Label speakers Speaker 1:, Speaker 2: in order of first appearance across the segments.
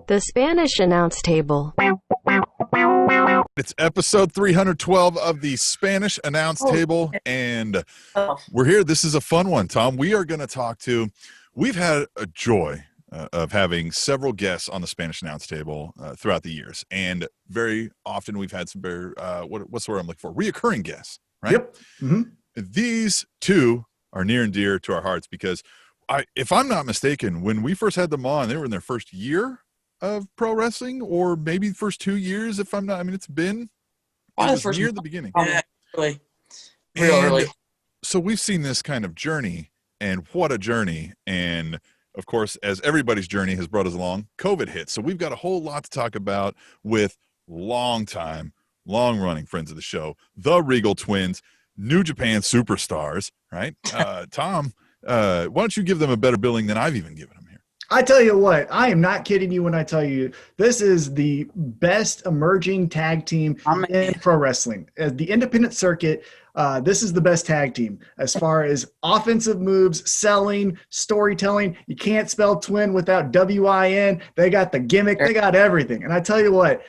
Speaker 1: The Spanish Announce Table.
Speaker 2: It's episode 312 of the Spanish Announce Table, and we're here. This is a fun one, Tom. We've had a joy of having several guests on the Spanish Announce Table throughout the years, and very often we've had some very, what's the word I'm looking for? Reoccurring guests, right?
Speaker 3: Yep. Mm-hmm.
Speaker 2: These two are near and dear to our hearts because, if I'm not mistaken, when we first had them on, they were in their first year of pro wrestling, or maybe the first 2 years, if I'm not. I mean, it was near the beginning.
Speaker 4: Yeah, really. Real early.
Speaker 2: So we've seen this kind of journey, and what a journey. And of course, as everybody's journey has brought us along, COVID hit. So we've got a whole lot to talk about with long-running friends of the show, the Riegel Twins, New Japan superstars, right? Tom, why don't you give them a better billing than I've even given them here?
Speaker 3: I tell you what, I am not kidding you when I tell you this is the best emerging tag team in pro wrestling. As the independent circuit, this is the best tag team as far as offensive moves, selling, storytelling. You can't spell twin without W-I-N. They got the gimmick. They got everything. And I tell you what,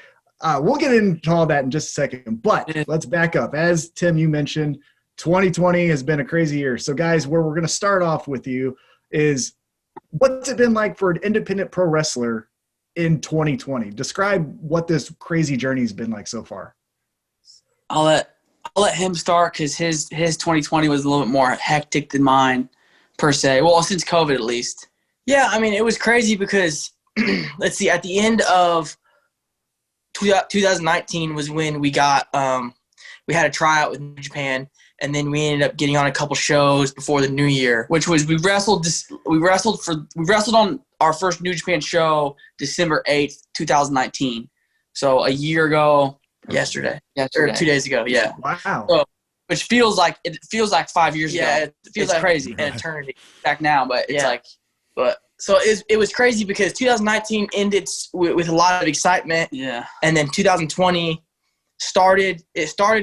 Speaker 3: we'll get into all that in just a second. But let's back up. As Tim, you mentioned, 2020 has been a crazy year. So, guys, where we're going to start off with you is – what's it been like for an independent pro wrestler in 2020? Describe what this crazy journey has been like so far.
Speaker 4: I'll let him start because his 2020 was a little bit more hectic than mine, per se. Well, since COVID at least. Yeah, I mean, it was crazy because, let's see, at the end of 2019 was when we got we had a tryout with New Japan. And then we ended up getting on a couple shows before the new year, which was we wrestled on our first New Japan show December 8th, 2019. So a year ago yesterday. Or 2 days ago, yeah.
Speaker 3: Wow.
Speaker 4: So, which feels like 5 years ago.
Speaker 3: Yeah,
Speaker 4: it feels like crazy. An eternity back now, but it's so it was crazy because 2019 ended with a lot of excitement. Yeah. And then 2020 started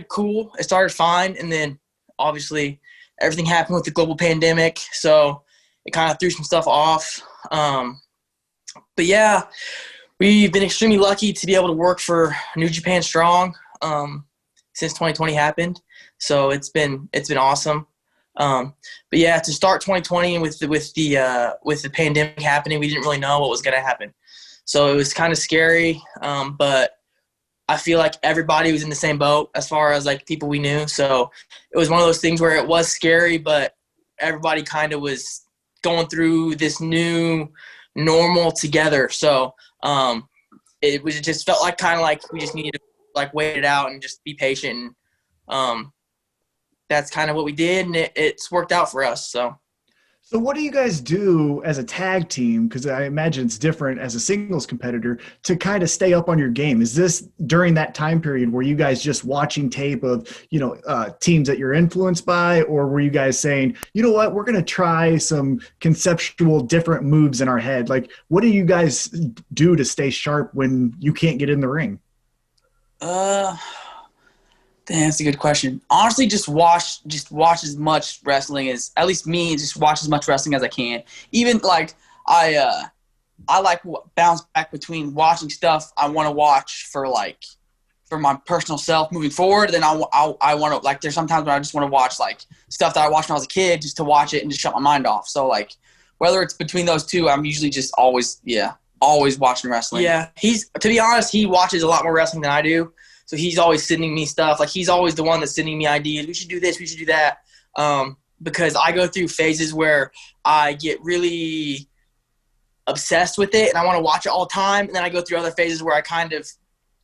Speaker 4: cool. It started fine, and then obviously everything happened with the global pandemic, so it kind of threw some stuff off. But yeah, we've been extremely lucky to be able to work for New Japan Strong since 2020 happened. So it's been awesome. But yeah, to start 2020 with the pandemic happening, we didn't really know what was going to happen. So it was kind of scary, but I feel like everybody was in the same boat as far as like people we knew. So it was one of those things where it was scary, but everybody kind of was going through this new normal together. So it just felt like kind of like we just needed to like wait it out and just be patient. And that's kind of what we did, and it's worked out for us.
Speaker 3: So what do you guys do as a tag team? Because I imagine it's different as a singles competitor to kind of stay up on your game. Is this during that time period where you guys just watching tape of, teams that you're influenced by, or were you guys saying, you know what, we're going to try some conceptual different moves in our head? Like, what do you guys do to stay sharp when you can't get in the ring?
Speaker 4: That's a good question. Honestly, just watch as much wrestling as, at least me, just watch as much wrestling as I can. Even like I like bounce back between watching stuff I want to watch for my personal self moving forward. Then I want to, like, there's sometimes when I just want to watch like stuff that I watched when I was a kid just to watch it and just shut my mind off. So like whether it's between those two, I'm usually just always watching wrestling. Yeah, to be honest, he watches a lot more wrestling than I do. So he's always sending me stuff. Like, he's always the one that's sending me ideas. We should do this. We should do that. Because I go through phases where I get really obsessed with it and I want to watch it all the time. And then I go through other phases where I kind of,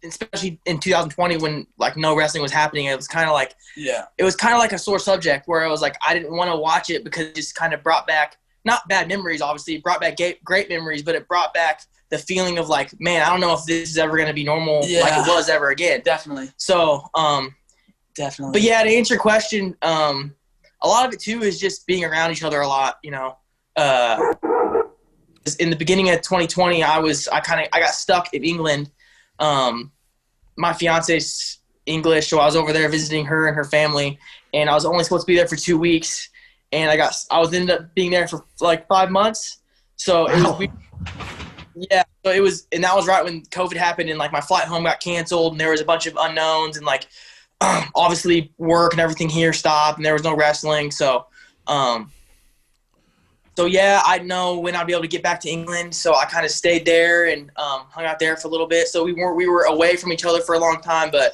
Speaker 4: especially in 2020 when like no wrestling was happening, it was kind of like, it was kind of like a sore subject where I was like, I didn't want to watch it because it just kind of brought back, not bad memories, obviously. It brought back great memories, but it brought back the feeling of like, man, I don't know if this is ever going to be normal like it was ever again. Definitely. So, definitely. But yeah, to answer your question, a lot of it too is just being around each other a lot, in the beginning of 2020, I got stuck in England. My fiance's English, so I was over there visiting her and her family, and I was only supposed to be there for 2 weeks, and I ended up being there for like 5 months. So it was weird. Yeah, so it was, and that was right when COVID happened, and like my flight home got canceled, and there was a bunch of unknowns, and like obviously work and everything here stopped, and there was no wrestling. So, yeah, I know when I'd be able to get back to England. So I kind of stayed there and hung out there for a little bit. So we were away from each other for a long time, but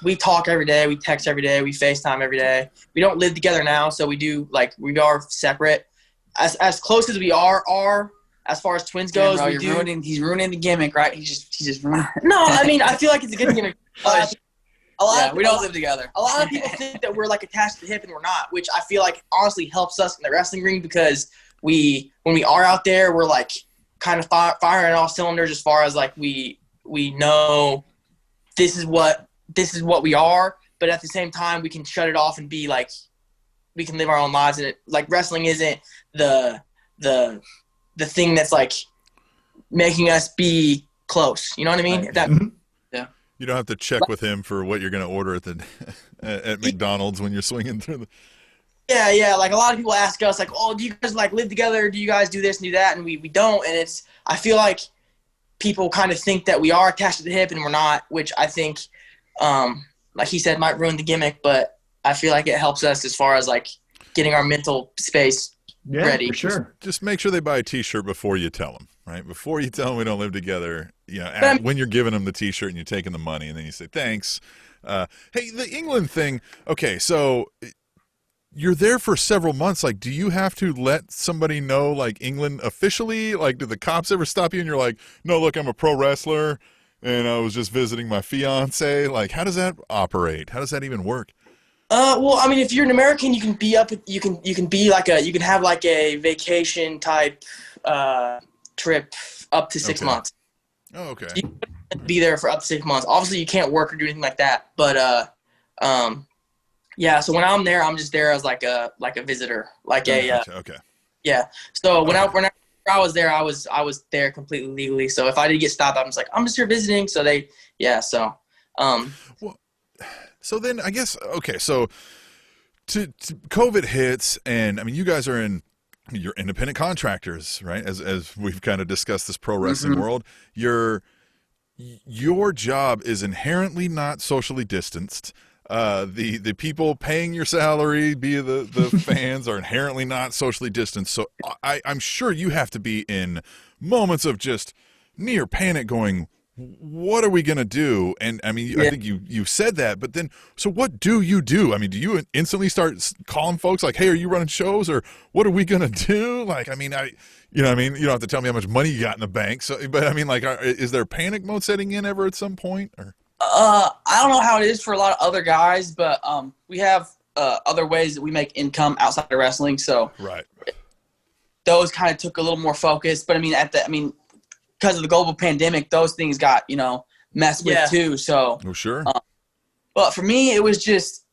Speaker 4: we talk every day, we text every day, we FaceTime every day. We don't live together now, so we are separate. As close as we are. As far as twins goes,
Speaker 5: bro, he's ruining the gimmick, right? He's just ruining.
Speaker 4: No, I mean, I feel like it's a good gimmick.
Speaker 5: We don't live together.
Speaker 4: A lot of people think that we're like attached to the hip, and we're not, which I feel like honestly helps us in the wrestling ring because when we are out there, we're like kind of firing all cylinders as far as like we know this is what we are, but at the same time we can shut it off and be like we can live our own lives, and like wrestling isn't the thing that's like making us be close. You know what I mean?
Speaker 3: Right.
Speaker 4: Yeah.
Speaker 2: You don't have to check with him for what you're going to order at McDonald's when you're swinging through the.
Speaker 4: Yeah. Like a lot of people ask us, like, "Oh, do you guys like live together? Do you guys do this and do that?" And we don't. And I feel like people kind of think that we are attached to the hip and we're not, which I think, like he said, might ruin the gimmick. But I feel like it helps us as far as like getting our mental space ready.
Speaker 3: For sure.
Speaker 2: Just make sure they buy a T-shirt before you tell them, right? Before you tell them we don't live together, when you're giving them the T-shirt and you're taking the money, and then you say, thanks. Hey, the England thing, okay, so you're there for several months. Like, do you have to let somebody know, like, England officially? Like, do the cops ever stop you and you're like, no, look, I'm a pro wrestler, and I was just visiting my fiance? Like, how does that operate? How does that even work?
Speaker 4: Well, I mean, if you're an American, you can be up. You can have like a vacation type trip up to 6 months.
Speaker 2: Oh, okay.
Speaker 4: So you can be there for up to 6 months. Obviously, you can't work or do anything like that. But yeah. So when I'm there, I'm just there as like a visitor, okay. Yeah. So when I was there, I was there completely legally. So if I did get stopped, I'm just here visiting. So
Speaker 2: So then I guess, okay, so to COVID hits, and I mean, you guys you're independent contractors, right? As we've kind of discussed this pro wrestling world, your job is inherently not socially distanced. The people paying your salary, be the fans, are inherently not socially distanced. So I'm sure you have to be in moments of just near panic going, what are we going to do? And I mean, I think you said that, but then, so what do you do? I mean, do you instantly start calling folks like, hey, are you running shows, or what are we going to do? Like, I mean, you don't have to tell me how much money you got in the bank. So, but I mean, like, is there panic mode setting in ever at some point, or?
Speaker 5: I don't know how it is for a lot of other guys, but we have other ways that we make income outside of wrestling. So
Speaker 2: right.
Speaker 5: Those kind of took a little more focus, but I mean, because of the global pandemic, those things got, messed with too. So,
Speaker 2: sure.
Speaker 5: But for me, it was just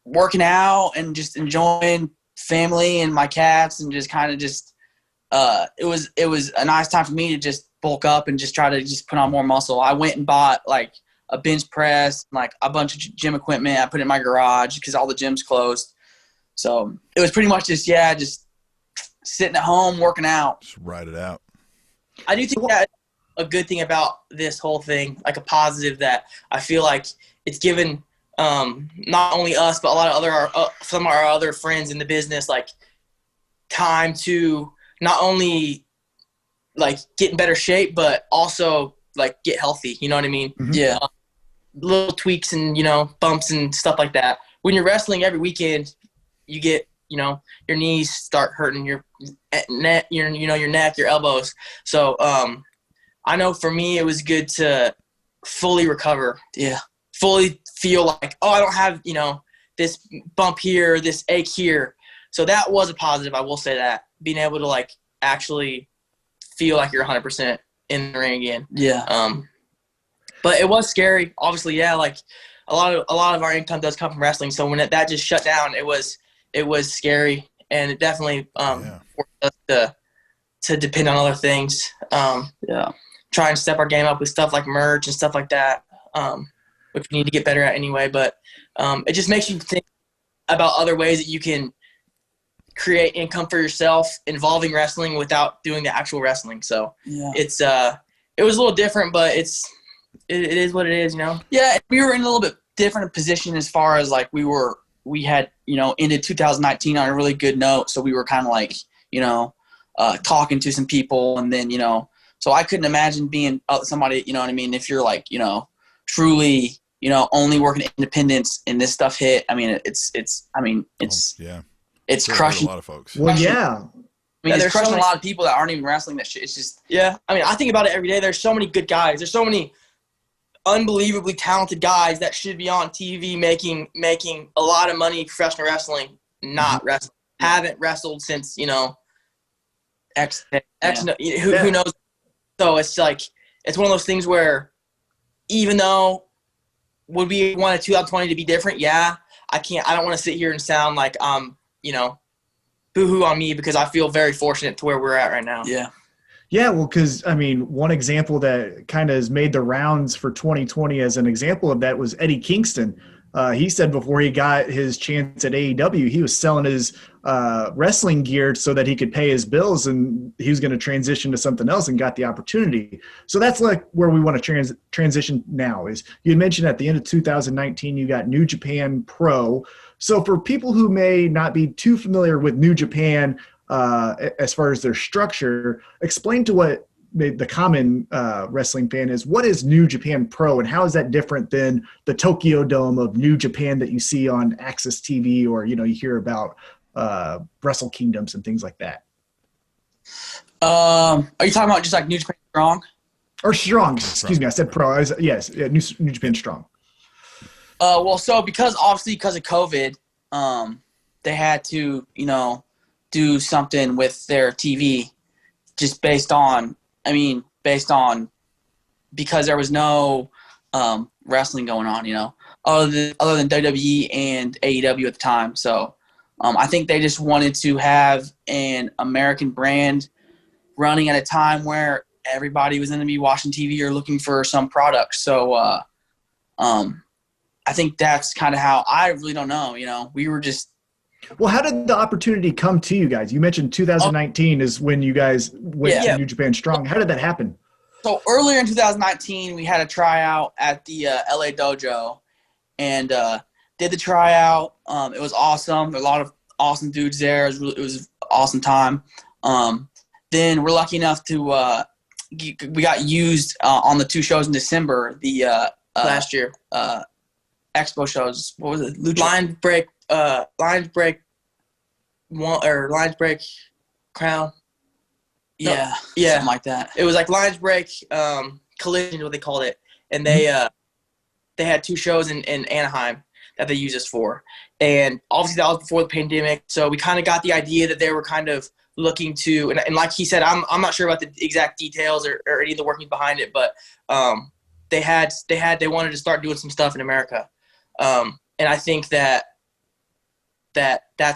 Speaker 5: working out and just enjoying family and my cats, and just kind of it was a nice time for me to just bulk up and just try to just put on more muscle. I went and bought like a bench press, like a bunch of gym equipment. I put it in my garage because all the gyms closed. So it was pretty much just sitting at home working out.
Speaker 2: Just ride it out.
Speaker 4: I do think that a good thing about this whole thing, like a positive, that I feel like it's given not only us but a lot of some of our other friends in the business like time to not only like get in better shape but also like get healthy. You know what I mean?
Speaker 3: Mm-hmm.
Speaker 5: Yeah.
Speaker 4: Little tweaks and bumps and stuff like that. When you're wrestling every weekend, you get your knees start hurting, your neck, your neck, your elbows. So I know for me it was good to fully recover.
Speaker 5: Yeah.
Speaker 4: Fully feel like, oh, I don't have, this bump here, this ache here. So that was a positive. I will say that, being able to like actually feel like you're 100% in the ring again.
Speaker 5: Yeah.
Speaker 4: But it was scary. Obviously, yeah, like a lot of our income does come from wrestling. So when that just shut down, it was scary, and it definitely forced us to depend on other things. Try and step our game up with stuff like merch and stuff like that, which we need to get better at anyway. But it just makes you think about other ways that you can
Speaker 5: create income for yourself involving wrestling without doing the actual wrestling. So it's it was a little different, but it is what it is, you know. Yeah, we were in a little bit different position as far as like we had, you know, ended 2019 on a really good note, so we were kind of like, you know, talking to some people, and then, you know, so I couldn't imagine being somebody, you know what I mean, if you're like, you know, truly, you know, only working independence and this stuff hit. I mean, it's crushing
Speaker 2: a lot of folks.
Speaker 3: Well, yeah.
Speaker 5: I mean, it's crushing a lot of people that aren't even wrestling that shit. It's just, yeah. I mean, I think about it every day. There's so many good guys. There's so many unbelievably talented guys that should be on TV making a lot of money professional wrestling, not wrestling. Haven't wrestled since, you know, who knows. So it's like, it's one of those things where even though would we want a 2020 to be different? Yeah. I don't want to sit here and sound like, you know, boo-hoo on me, because I feel very fortunate to where we're at right now.
Speaker 3: Yeah. Yeah, well, because, I mean, one example that kind of has made the rounds for 2020 as an example of that was Eddie Kingston. He said before he got his chance at AEW, he was selling his wrestling gear so that he could pay his bills, and he was going to transition to something else, and got the opportunity. So that's like where we want to transition now. Is you mentioned at the end of 2019 you got New Japan Pro. So for people who may not be too familiar with New Japan as far as their structure, explain to what the common wrestling fan is, what is New Japan Pro, and how is that different than the Tokyo Dome of New Japan that you see on Access TV, or, you know, you hear about Wrestle Kingdoms and things like that?
Speaker 5: Are you talking about just like New Japan Strong?
Speaker 3: Or Strong, excuse me. I said Pro. New Japan Strong.
Speaker 5: Well, so because of COVID, they had to, you know, do something with their TV just based on because there was no wrestling going on, you know, other than WWE and AEW at the time. So I think they just wanted to have an American brand running at a time where everybody was going to be watching TV or looking for some product. So I think that's kind of how, I really don't know, you know, we were just.
Speaker 3: Well, how did the opportunity come to you guys? You mentioned 2019 is when you guys went to New Japan Strong. How did that happen?
Speaker 5: So earlier in 2019, we had a tryout at the LA Dojo, and did the tryout. It was awesome. There were a lot of awesome dudes there. It was an awesome time. Then we're lucky enough to we got used on the 2 shows in December. The last year expo shows. What was it? Lions Break Crown. Yeah, something like that. It was like Lions Break Collision, what they called it, and they had 2 shows in Anaheim that they used us for, and obviously that was before the pandemic. So we kind of got the idea that they were kind of looking to, and like he said, I'm not sure about the exact details or any of the workings behind it, but they wanted to start doing some stuff in America, and I think that's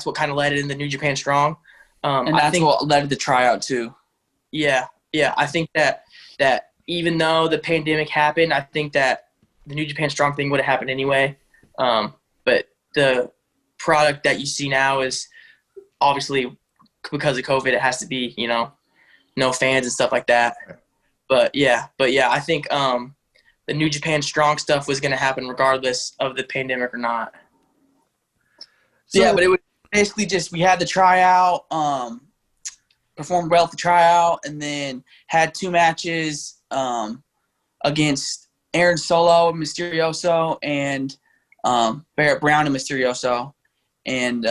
Speaker 5: what kind of led it into New Japan Strong. And that's what led to the tryout too. Yeah. I think that even though the pandemic happened, I think that the New Japan Strong thing would have happened anyway. But the product that you see now is obviously because of COVID, it has to be, you know, no fans and stuff like that. But yeah, I think the New Japan Strong stuff was going to happen regardless of the pandemic or not. So, yeah, but it was basically just, we had the tryout, performed well at the tryout, and then had 2 matches against Aaron Solo and Mysterioso, and Barrett Brown and Mysterioso. And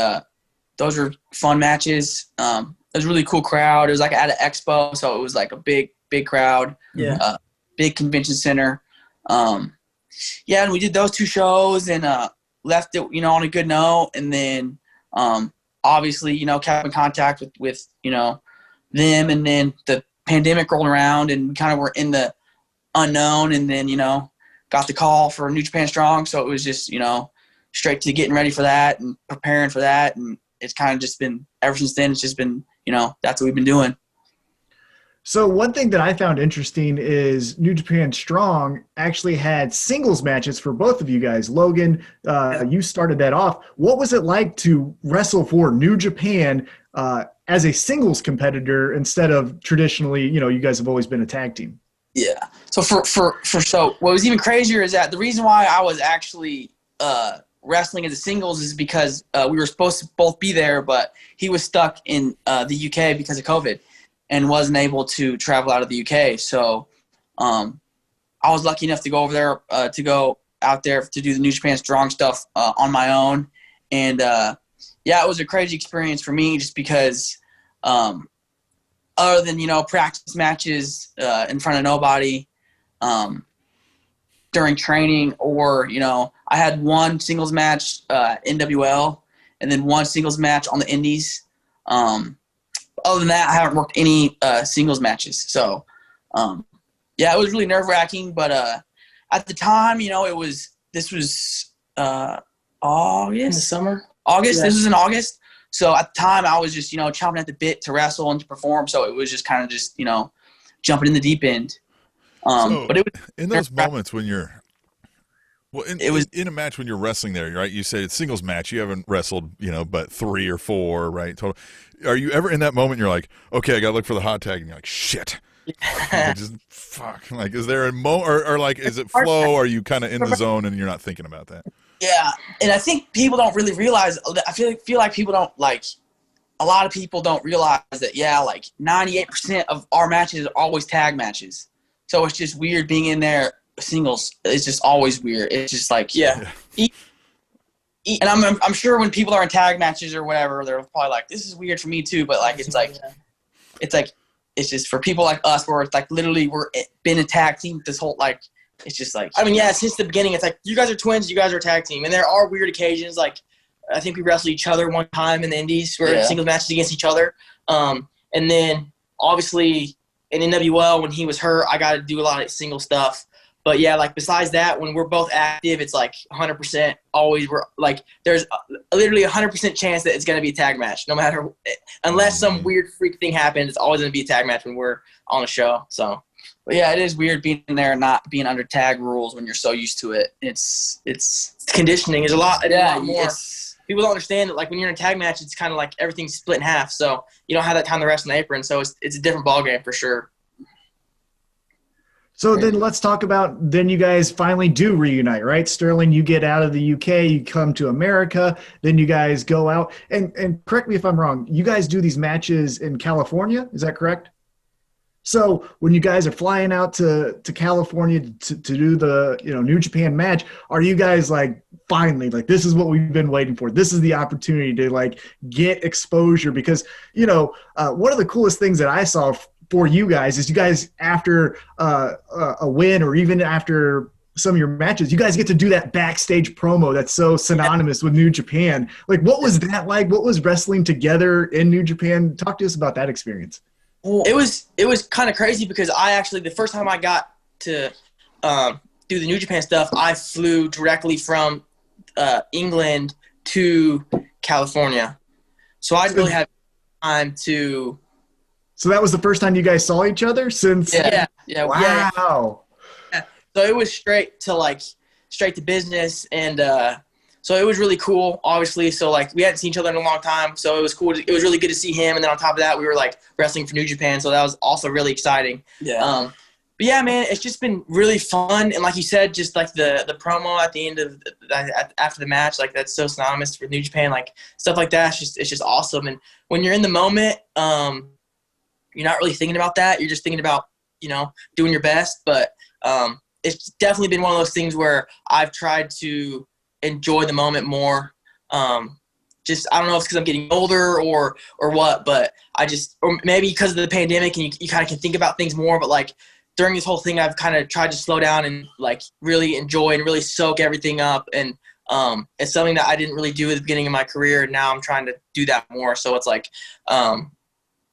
Speaker 5: those were fun matches. It was a really cool crowd. It was like at an expo, so it was like a big crowd. Yeah. Big convention center. And we did those 2 shows and left it, you know, on a good note. And then obviously, you know, kept in contact with you know, them. And then the pandemic rolled around and we kind of were in the unknown, and then, you know, got the call for New Japan Strong. So it was just, you know, straight to getting ready for that and preparing for that. And it's kind of just been, ever since then, it's just been, you know, that's what we've been doing.
Speaker 3: So one thing that I found interesting is New Japan Strong actually had singles matches for both of you guys. Logan, you started that off. What was it like to wrestle for New Japan as a singles competitor instead of traditionally, you guys have always been a tag team?
Speaker 4: Yeah. So so what was even crazier is that the reason why I was actually wrestling as a singles is because we were supposed to both be there, but he was stuck in the UK because of COVID and wasn't able to travel out of the UK. So I was lucky enough to go over there, to go out there to do the New Japan Strong stuff on my own. And, it was a crazy experience for me just because other than, practice matches in front of nobody during training or, I had one singles match NWL and then one singles match on the Indies. Other than that, I haven't worked any singles matches. So, it was really nerve-wracking. But at the time, this was August.
Speaker 5: In the summer?
Speaker 4: August.
Speaker 5: Yeah.
Speaker 4: This was in August. So at the time, I was just, chomping at the bit to wrestle and to perform. So it was just kind of just, jumping in the deep end. But it was
Speaker 2: in those moments when you're – well, in a match when you're wrestling there, right? You say it's singles match. You haven't wrestled, but 3 or 4, right? Total. Are you ever in that moment? You're like, okay, I got to look for the hot tag, and you're like, shit. Just fuck. Like, is there a or like, is it flow? Or are you kind of in the zone and you're not thinking about that?
Speaker 4: Yeah, and I think people don't really realize. I feel like people don't like. A lot of people don't realize that. Yeah, like 98% of our matches are always tag matches. So it's just weird being in there. Singles, it's just always weird. It's just like, and I'm sure when people are in tag matches or whatever, they're probably like, this is weird for me too. But like, it's just for people like us where it's like literally we're been a tag team this whole like, it's just like, since the beginning, it's like you guys are twins, you guys are a tag team, and there are weird occasions. Like I think we wrestled each other one time in the Indies, where singles matches against each other, and then obviously in NWL when he was hurt, I got to do a lot of single stuff. But yeah, like besides that, when we're both active, it's like 100% always. We're like, there's literally 100% chance that it's going to be a tag match, no matter, unless some weird freak thing happens. It's always going to be a tag match when we're on a show. So, but yeah, it is weird being there and not being under tag rules when you're so used to it. It's
Speaker 5: conditioning. There's a lot more.
Speaker 4: People don't understand that. Like when you're in a tag match, it's kind of like everything's split in half. So you don't have that time to rest in the apron. So it's a different ballgame for sure.
Speaker 3: So then let's talk about, then you guys finally do reunite, right? Sterling, you get out of the UK, you come to America, then you guys go out. And correct me if I'm wrong, you guys do these matches in California, is that correct? So when you guys are flying out to California to do the New Japan match, are you guys like, finally, like this is what we've been waiting for. This is the opportunity to like get exposure because, one of the coolest things that I saw for you guys is you guys after a win or even after some of your matches, you guys get to do that backstage promo that's so synonymous with New Japan. Like, what was that like? What was wrestling together in New Japan? Talk to us about that experience.
Speaker 5: It was kind of crazy because the first time I got to do the New Japan stuff, I flew directly from England to California. So I really had time to.
Speaker 3: So that was the first time you guys saw each other since.
Speaker 5: Yeah.
Speaker 3: Wow.
Speaker 5: Yeah. So it was straight to business, and so it was really cool. Obviously, so like we hadn't seen each other in a long time, so it was cool. It was really good to see him, and then on top of that, we were like wrestling for New Japan, so that was also really exciting.
Speaker 4: Yeah.
Speaker 5: But yeah, man, it's just been really fun, and like you said, just like the promo at the end of after the match, like that's so synonymous with New Japan, like stuff like that. It's just awesome, and when you're in the moment, you're not really thinking about that. You're just thinking about doing your best. But it's definitely been one of those things where I've tried to enjoy the moment more. Just I don't know if it's because I'm getting older or what, but or maybe because of the pandemic and you kind of can think about things more. But like during this whole thing, I've kind of tried to slow down and like really enjoy and really soak everything up. And it's something that I didn't really do at the beginning of my career. And now I'm trying to do that more. So it's like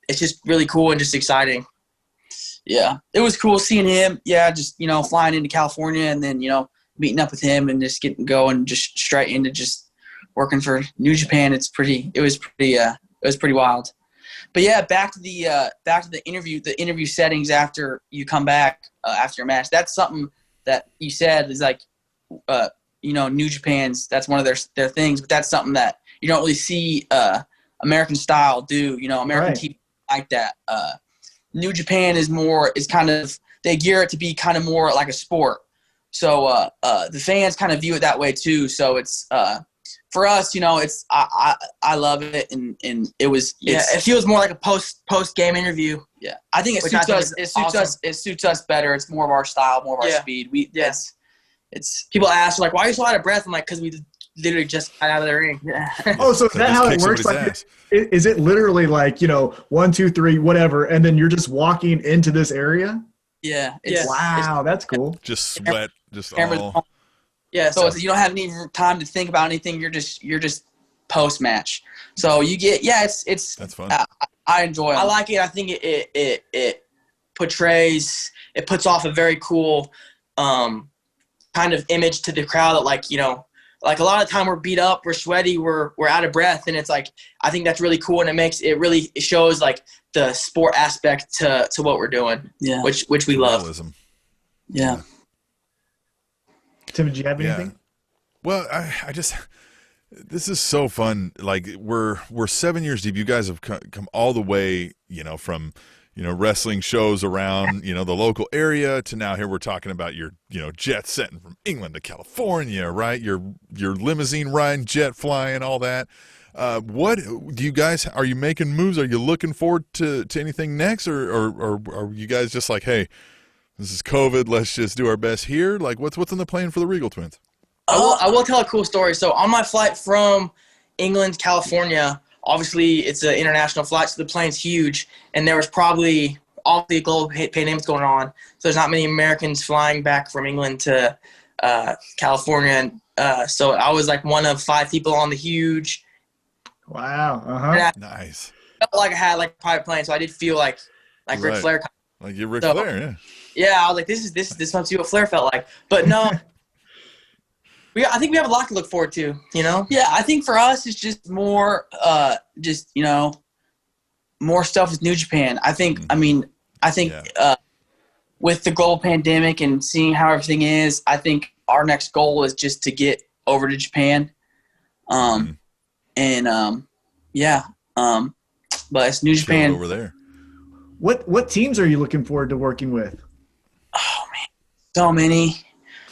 Speaker 5: it's just really cool and just exciting.
Speaker 4: Yeah, it was cool seeing him. Yeah, just flying into California and then meeting up with him and just getting going just straight into just working for New Japan. It was pretty wild.
Speaker 5: But yeah, back to the interview settings after you come back after your match. That's something that you said is like, New Japan's, that's one of their things, but that's something that you don't really see American style do. American TV like that. New Japan is kind of, they gear it to be kind of more like a sport. So the fans kind of view it that way too. So it's for us, it's I love it, and it feels more like a post game interview. Yeah, I think it suits us. It suits us better. It's more of our style, more of our speed. It's people ask like, why are you so out of breath? I'm like, because we literally just got out of the ring. Yeah.
Speaker 3: Oh, so is that how it works? Like, is it literally like 1, 2, 3, whatever, and then you're just walking into this area?
Speaker 5: Yeah.
Speaker 3: Wow, that's cool.
Speaker 2: Just sweat, just all.
Speaker 5: Yeah, so you don't have any time to think about anything. You're just post match. So you get it's
Speaker 2: that's fun.
Speaker 5: I enjoy it. I like it. I think it puts off a very cool kind of image to the crowd that like a lot of the time we're beat up, we're sweaty, we're out of breath, and it's like I think that's really cool, and it shows like the sport aspect to what we're doing. Yeah, which we love. Yeah.
Speaker 3: Tim, did you have anything?
Speaker 2: Yeah. Well, I just this is so fun. Like we're 7 years deep. You guys have come all the way, from wrestling shows around the local area to now here we're talking about your jet setting from England to California, right? Your limousine riding, jet flying, all that. What do you guys, are you making moves? Are you looking forward to anything next, or are you guys just like, hey, this is COVID, let's just do our best here? Like what's in the plan for the Riegel Twins?
Speaker 5: I will tell a cool story. So on my flight from England, California, obviously it's an international flight, so the plane's huge, and there was probably all the global pandemics going on. So there's not many Americans flying back from England to California. And so I was like one of 5 people on the huge.
Speaker 3: Wow.
Speaker 2: Nice.
Speaker 5: Felt like I had like a private plane, so I did feel like Ric Flair.
Speaker 2: Like you're Ric Flair, yeah.
Speaker 5: Yeah, I was like, this must be what Flair felt like. But no, I think we have a lot to look forward to, Yeah, I think for us it's just more, more stuff with New Japan. I think, with the global pandemic and seeing how everything is, I think our next goal is just to get over to Japan. But it's New Japan
Speaker 2: over there.
Speaker 3: What teams are you looking forward to working with?
Speaker 5: Oh man, so many.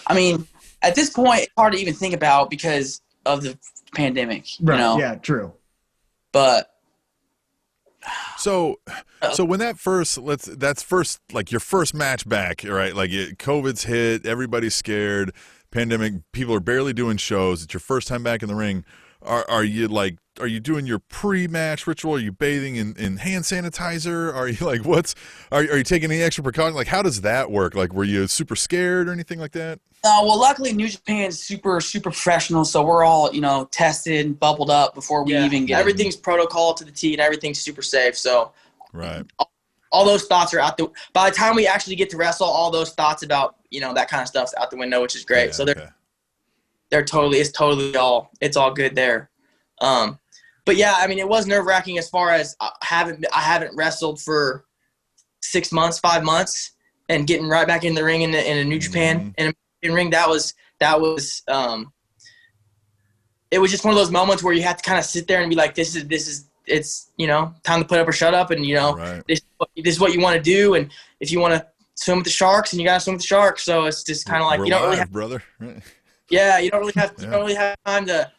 Speaker 5: I mean, at this point, it's hard to even think about because of the pandemic.
Speaker 3: Right. Yeah. True.
Speaker 5: But
Speaker 2: so when that's first like your first match back, right? Like COVID's hit, everybody's scared, pandemic, people are barely doing shows. It's your first time back in the ring. Are you doing your pre-match ritual? Are you bathing in hand sanitizer? Are you like are you taking any extra precaution? Like how does that work? Like were you super scared or anything like that?
Speaker 5: Well, luckily New Japan's super professional, so we're all tested and bubbled up before we even get everything's protocol to the T and everything's super safe. So
Speaker 2: right,
Speaker 5: all those thoughts are out by the time we actually get to wrestle, all those thoughts about that kind of stuff's out the window, which is great.
Speaker 2: Yeah,
Speaker 5: so it's all good there. But yeah, I mean, it was nerve wracking as far as I haven't wrestled for 6 months, 5 months, and getting right back in the ring in a New Japan in ring. That was it was just one of those moments where you have to kind of sit there and be like, this is it's time to put up or shut up, and
Speaker 2: right.
Speaker 5: this is what you want to do, and if you want to swim with the sharks, and you gotta swim with the sharks. So it's just kind of like you don't really have,
Speaker 2: brother. Right.
Speaker 5: Yeah, you don't really have time to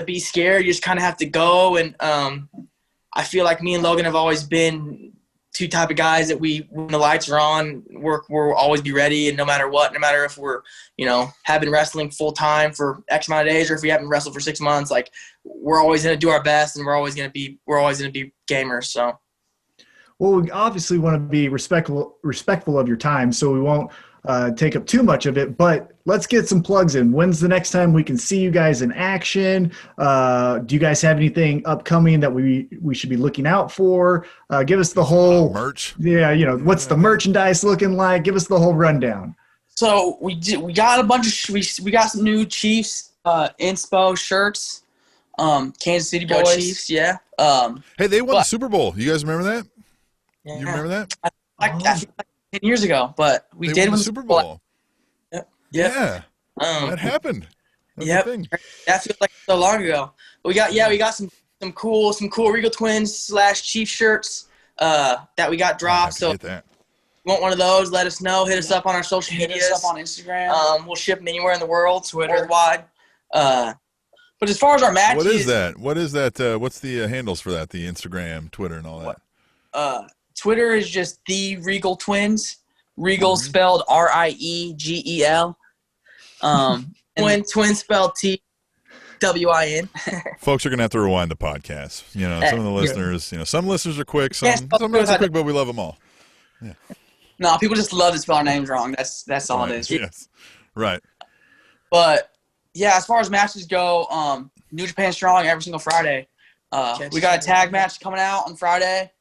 Speaker 5: be scared. You just kind of have to go. And I feel like me and Logan have always been two type of guys that when the lights are on, we'll always be ready. And no matter what, no matter if we're, have been wrestling full time for X amount of days, or if we haven't wrestled for 6 months, like we're always going to do our best, and we're always going to be gamers. So.
Speaker 3: Well, we obviously want to be respectful of your time, so we won't take up too much of it, but let's get some plugs in. When's the next time we can see you guys in action? Do you guys have anything upcoming that we should be looking out for? Give us the whole
Speaker 2: merch.
Speaker 3: Yeah, what's the merchandise looking like? Give us the whole rundown.
Speaker 5: So we got a bunch of we got some new Chiefs inspo shirts. Kansas City
Speaker 4: Go
Speaker 5: boys.
Speaker 4: Chiefs, yeah.
Speaker 2: Hey, they won the Super Bowl. You guys remember that?
Speaker 4: Yeah.
Speaker 2: You remember that?
Speaker 5: I feel like 10 years ago, but we
Speaker 2: They
Speaker 5: did
Speaker 2: won
Speaker 5: win
Speaker 2: the Super Bowl.
Speaker 4: Yep.
Speaker 2: Yeah, that happened. That's the thing.
Speaker 5: That feels like so long ago. But we got some cool Riegel Twins / Chief shirts that we got dropped. So if you want one of those, let us know. Hit us up on our social media.
Speaker 4: Hit us up on Instagram.
Speaker 5: We'll ship them anywhere in the world, worldwide. But as far as our matches,
Speaker 2: what is that? What's the handles for that? The Instagram, Twitter, and all that.
Speaker 5: Twitter is just the Riegel Twins. Riegel spelled Riegel. Twin spelled TWIN.
Speaker 2: Folks are gonna have to rewind the podcast. Some of the listeners. Some listeners are quick. Some not so quick, but we love them all. Yeah.
Speaker 5: No, people just love to spell our names wrong. That's all it is.
Speaker 2: Yes. Right.
Speaker 5: But yeah, as far as matches go, New Japan Strong every single Friday. We got a tag match coming out on Friday.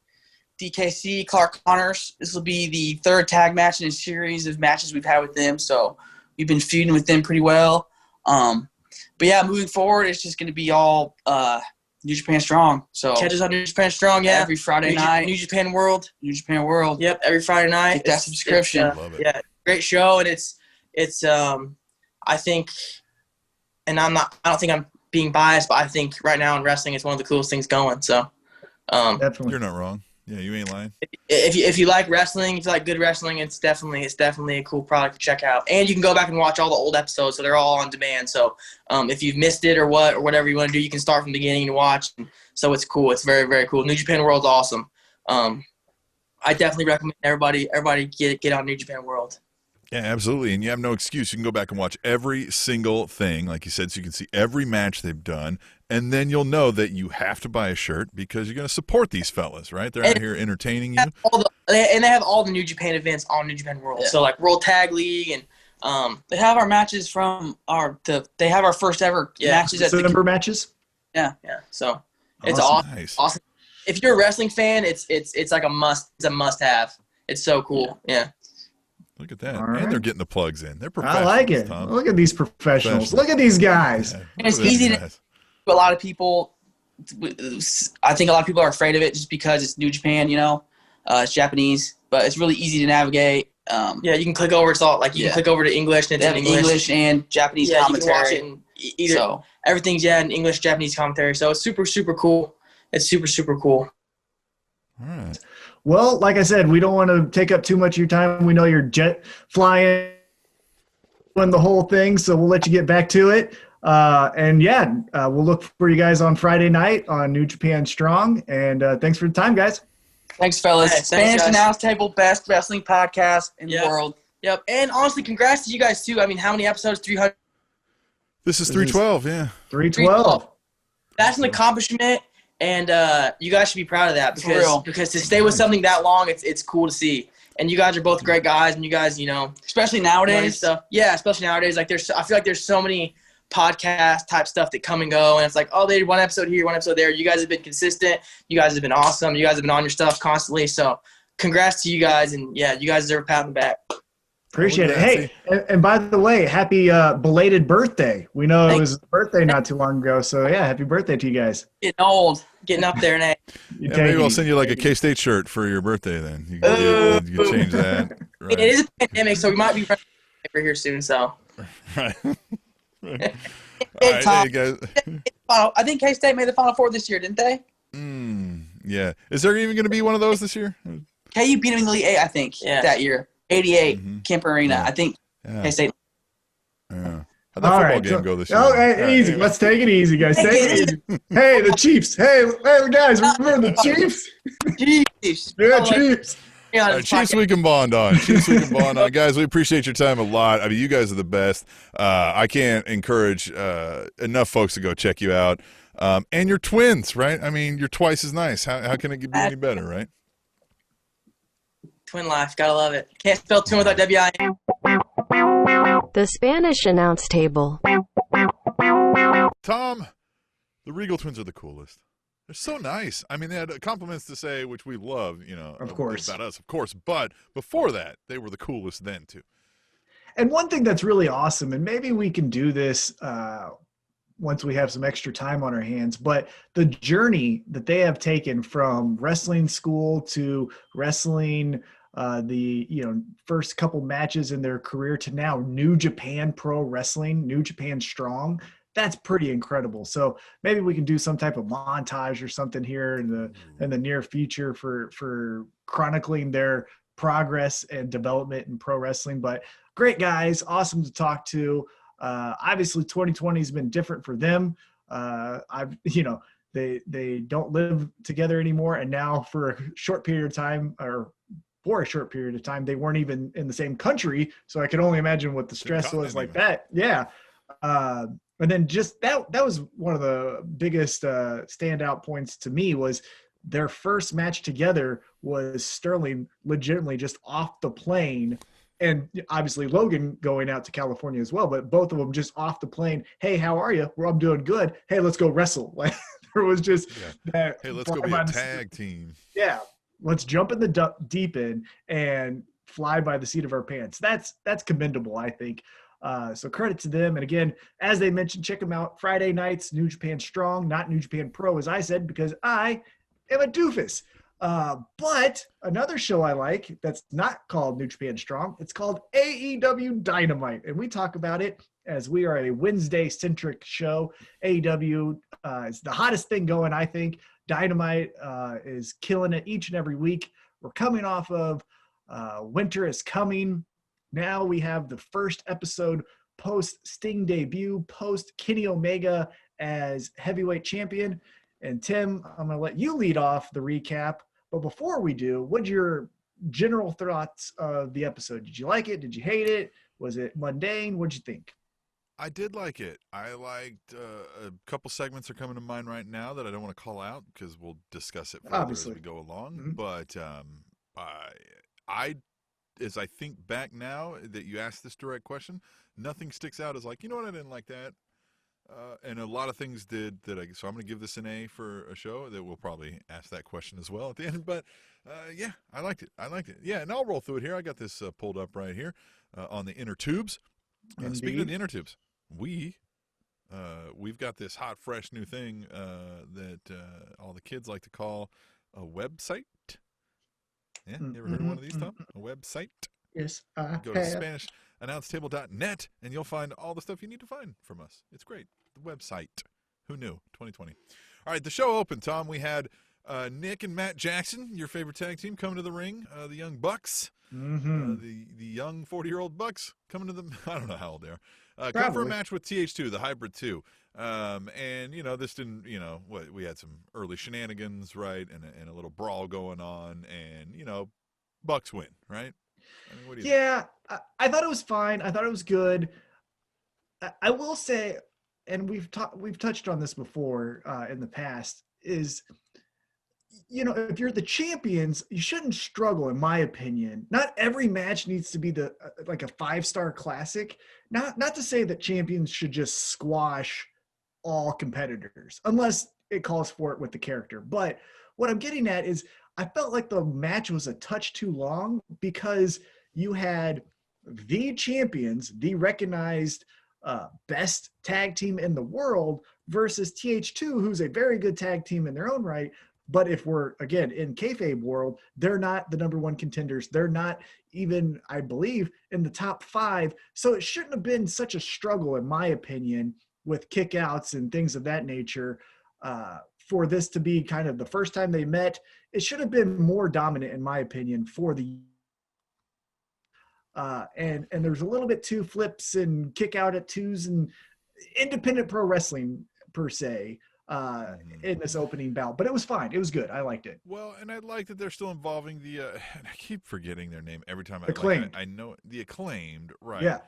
Speaker 5: DKC, Clark Connors. This will be the third tag match in a series of matches we've had with them. So we've been feuding with them pretty well. But yeah, moving forward, it's just going to be all New Japan Strong. So
Speaker 4: Catch us on New Japan Strong, yeah.
Speaker 5: Every Friday night.
Speaker 4: New Japan World.
Speaker 5: Yep,
Speaker 4: every Friday night.
Speaker 5: Get that subscription.
Speaker 2: Love it.
Speaker 4: Yeah, great show, and it's I think, and I don't think I'm being biased, but I think right now in wrestling, it's one of the coolest things going. So,
Speaker 3: Definitely.
Speaker 2: You're not wrong. Yeah, you ain't lying.
Speaker 4: if you like wrestling, if you like good wrestling, it's definitely a cool product to check out. And you can go back and watch all the old episodes, so they're all on demand. So if you've missed it or whatever you want to do, you can start from the beginning and watch. So it's cool. It's very, very cool. New Japan World's awesome. I definitely recommend everybody get on New Japan World.
Speaker 2: Yeah, absolutely. And you have no excuse. You can go back and watch every single thing, like you said, so you can see every match they've done. And then you'll know that you have to buy a shirt because you're going to support these fellas, right? They're out here entertaining you.
Speaker 4: And they have all the New Japan events on New Japan World.
Speaker 5: Yeah.
Speaker 4: So like World Tag League, and
Speaker 5: they have our matches from they have our first ever matches at
Speaker 3: December matches.
Speaker 4: yeah. So it's
Speaker 2: Awesome. Nice.
Speaker 4: awesome. If you're a wrestling fan, it's like a must have. It's so cool. Yeah.
Speaker 2: Look at that.
Speaker 3: All right.
Speaker 2: And they're getting the plugs in. They're professionals.
Speaker 3: I like it.
Speaker 2: Tom.
Speaker 3: Look at these professionals. Look at these guys.
Speaker 2: Yeah,
Speaker 4: And it's
Speaker 2: look at these
Speaker 4: easy to-
Speaker 2: guys.
Speaker 4: A lot of people, I think a lot of people are afraid of it just because it's New Japan, it's Japanese, but it's really easy to navigate.
Speaker 5: Yeah, you can click over. It's all like you can click over to English, and
Speaker 4: They
Speaker 5: it's
Speaker 4: have
Speaker 5: in
Speaker 4: English and Japanese
Speaker 5: Yeah, you
Speaker 4: commentary.
Speaker 5: can watch it in either.
Speaker 4: So everything's in English, Japanese commentary. So it's super, super cool. It's super, super cool.
Speaker 2: All right.
Speaker 3: Well, like I said, we don't want to take up too much of your time. We know you're jet flying on the whole thing, so we'll let you get back to it. We'll look for you guys on Friday night on New Japan Strong. And thanks for the time, guys.
Speaker 5: Thanks, fellas.
Speaker 4: Hey, thanks,
Speaker 5: Spanish
Speaker 4: guys.
Speaker 5: Announce Table, best wrestling podcast in the
Speaker 4: Yep.
Speaker 5: world.
Speaker 4: Yep. And honestly, congrats to you guys too. I mean, how many episodes? 300.
Speaker 2: This is 312, yeah.
Speaker 3: 312.
Speaker 4: That's an accomplishment, and you guys should be proud of that
Speaker 5: For real.
Speaker 4: because to stay with something that long, it's cool to see. And you guys are both great guys, and you guys,
Speaker 5: Especially
Speaker 4: learning
Speaker 5: nowadays.
Speaker 4: stuff. Yeah, especially nowadays. Like I feel like there's so many podcast type stuff that come and go, and it's like, oh, they did one episode here, one episode there. You guys have been consistent. You guys have been awesome. You guys have been on your stuff constantly. So congrats to you guys, and yeah, you guys deserve a pat on the back.
Speaker 3: Appreciate it.
Speaker 2: Yeah,
Speaker 3: Hey, and by the way, happy belated birthday. We know it was a birthday not too long ago. So, yeah, happy birthday to you guys.
Speaker 4: Getting old, getting up there in age.
Speaker 3: You
Speaker 2: Yeah,
Speaker 3: take
Speaker 2: maybe
Speaker 3: it
Speaker 2: I'll send you like a
Speaker 3: easy.
Speaker 2: K-State shirt for your birthday then. You can change that. Right.
Speaker 4: It is a pandemic, so we might be running over here soon. So
Speaker 2: Right. Right. All right,
Speaker 4: Tom.
Speaker 2: hey guys.
Speaker 4: I think K-State made the Final Four this year, didn't they?
Speaker 2: Yeah. Is there even going to be one of those this year?
Speaker 5: KU beat them in the Elite Eight, I think,
Speaker 4: Yeah.
Speaker 5: that year. 88,
Speaker 2: Mhm.
Speaker 5: Kemper Arena.
Speaker 2: Yeah.
Speaker 5: I think
Speaker 2: Yeah.
Speaker 5: K-State.
Speaker 2: Yeah. How'd that
Speaker 3: All
Speaker 2: football
Speaker 3: right.
Speaker 2: game go this year?
Speaker 3: Oh,
Speaker 2: All right,
Speaker 3: hey, easy.
Speaker 2: anyway.
Speaker 3: Let's take it easy, guys. Take it easy. Hey, the Chiefs. Hey, guys, remember the Chiefs?
Speaker 5: Jeez.
Speaker 3: Yeah, Chiefs.
Speaker 2: All right, Chiefs we can bond on. Chiefs we can bond on. Guys, we appreciate your time a lot. I mean, you guys are the best. I can't encourage enough folks to go check you out. And you're twins, right? I mean, you're twice as nice. How can it be any better, right?
Speaker 4: Twin life, gotta love it. Can't spell twin without W-I-N.
Speaker 1: The Spanish Announce Table.
Speaker 2: Tom, the Riegel Twins are the coolest. They're so nice. I mean, they had compliments to say, which we love,
Speaker 3: Of course.
Speaker 2: about us, of course. But before that, they were the coolest then, too.
Speaker 3: And one thing that's really awesome, and maybe we can do this once we have some extra time on our hands. But the journey that they have taken from wrestling school to wrestling, the first couple matches in their career to now New Japan Pro Wrestling, New Japan Strong, that's pretty incredible. So maybe we can do some type of montage or something here in the near future for chronicling their progress and development in pro wrestling. But great guys, awesome to talk to. Obviously 2020 has been different for them. They don't live together anymore, and now for a short period of time, they weren't even in the same country. So I can only imagine what the stress was like that. Yeah. And then just that was one of the biggest standout points to me was their first match together was Sterling legitimately just off the plane, and obviously Logan going out to California as well, but both of them just off the plane. Hey, how are you? Well, I'm doing good. Hey, let's go wrestle. Like there was just that.
Speaker 2: Hey, let's go be a tag team.
Speaker 3: Yeah. Let's jump in the deep end and fly by the seat of our pants. That's commendable, I think. So credit to them. And again, as they mentioned, check them out Friday nights, New Japan Strong, not New Japan Pro, as I said, because I am a doofus. But another show I like that's not called New Japan Strong, it's called AEW Dynamite. And we talk about it as we are a Wednesday-centric show. AEW is the hottest thing going, I think. Dynamite is killing it each and every week. We're coming off of Winter is Coming. Now we have the first episode post Sting debut, post Kenny Omega as heavyweight champion. And Tim, I'm going to let you lead off the recap. But before we do, what's your general thoughts of the episode? Did you like it? Did you hate it? Was it mundane? What'd you think?
Speaker 2: I did like it. I liked a couple segments are coming to mind right now that I don't want to call out because we'll discuss it further as we go along.
Speaker 3: Mm-hmm.
Speaker 2: But as I think back now that you asked this direct question, nothing sticks out as like, you know what, I didn't like that. And a lot of things did that. So I'm going to give this an A for a show that we'll probably ask that question as well at the end. But yeah, I liked it. Yeah, and I'll roll through it here. I got this pulled up right here on the inner tubes. Speaking of the inner tubes, we've got this hot, fresh new thing that all the kids like to call a website. Yeah, you ever heard of one of these, Tom? A website?
Speaker 3: Yes.
Speaker 2: Go to SpanishAnnounceTable.net and you'll find all the stuff you need to find from us. It's great. The website. Who knew? 2020. All right, the show opened, Tom. We had Nick and Matt Jackson, your favorite tag team, coming to the ring. The Young Bucks.
Speaker 3: Mm-hmm.
Speaker 2: The young 40-year-old Bucks coming to the – I don't know how old they are. Come for a match with TH2, the Hybrid 2. And, this didn't – we had some early shenanigans, right, and a little brawl going on. And, Bucks win, right? I mean, what do you think?
Speaker 3: I thought it was fine. I thought it was good. I will say, and we've touched on this before in the past, is – if you're the champions, you shouldn't struggle, in my opinion. Not every match needs to be like a 5-star classic. Not to say that champions should just squash all competitors, unless it calls for it with the character. But what I'm getting at is I felt like the match was a touch too long because you had the champions, the recognized best tag team in the world versus TH2, who's a very good tag team in their own right. But if we're, again, in kayfabe world, they're not the number one contenders. They're not even, I believe, in the top 5. So it shouldn't have been such a struggle, in my opinion, with kickouts and things of that nature for this to be kind of the first time they met. It should have been more dominant, in my opinion, for the and there's a little bit too flips and kick out at twos and independent pro wrestling, per se. In this opening bout, but it was fine. It was good. I liked it.
Speaker 2: Well, and I like that they're still involving the and I keep forgetting their name every time. I know the Acclaimed, right?
Speaker 3: Yeah.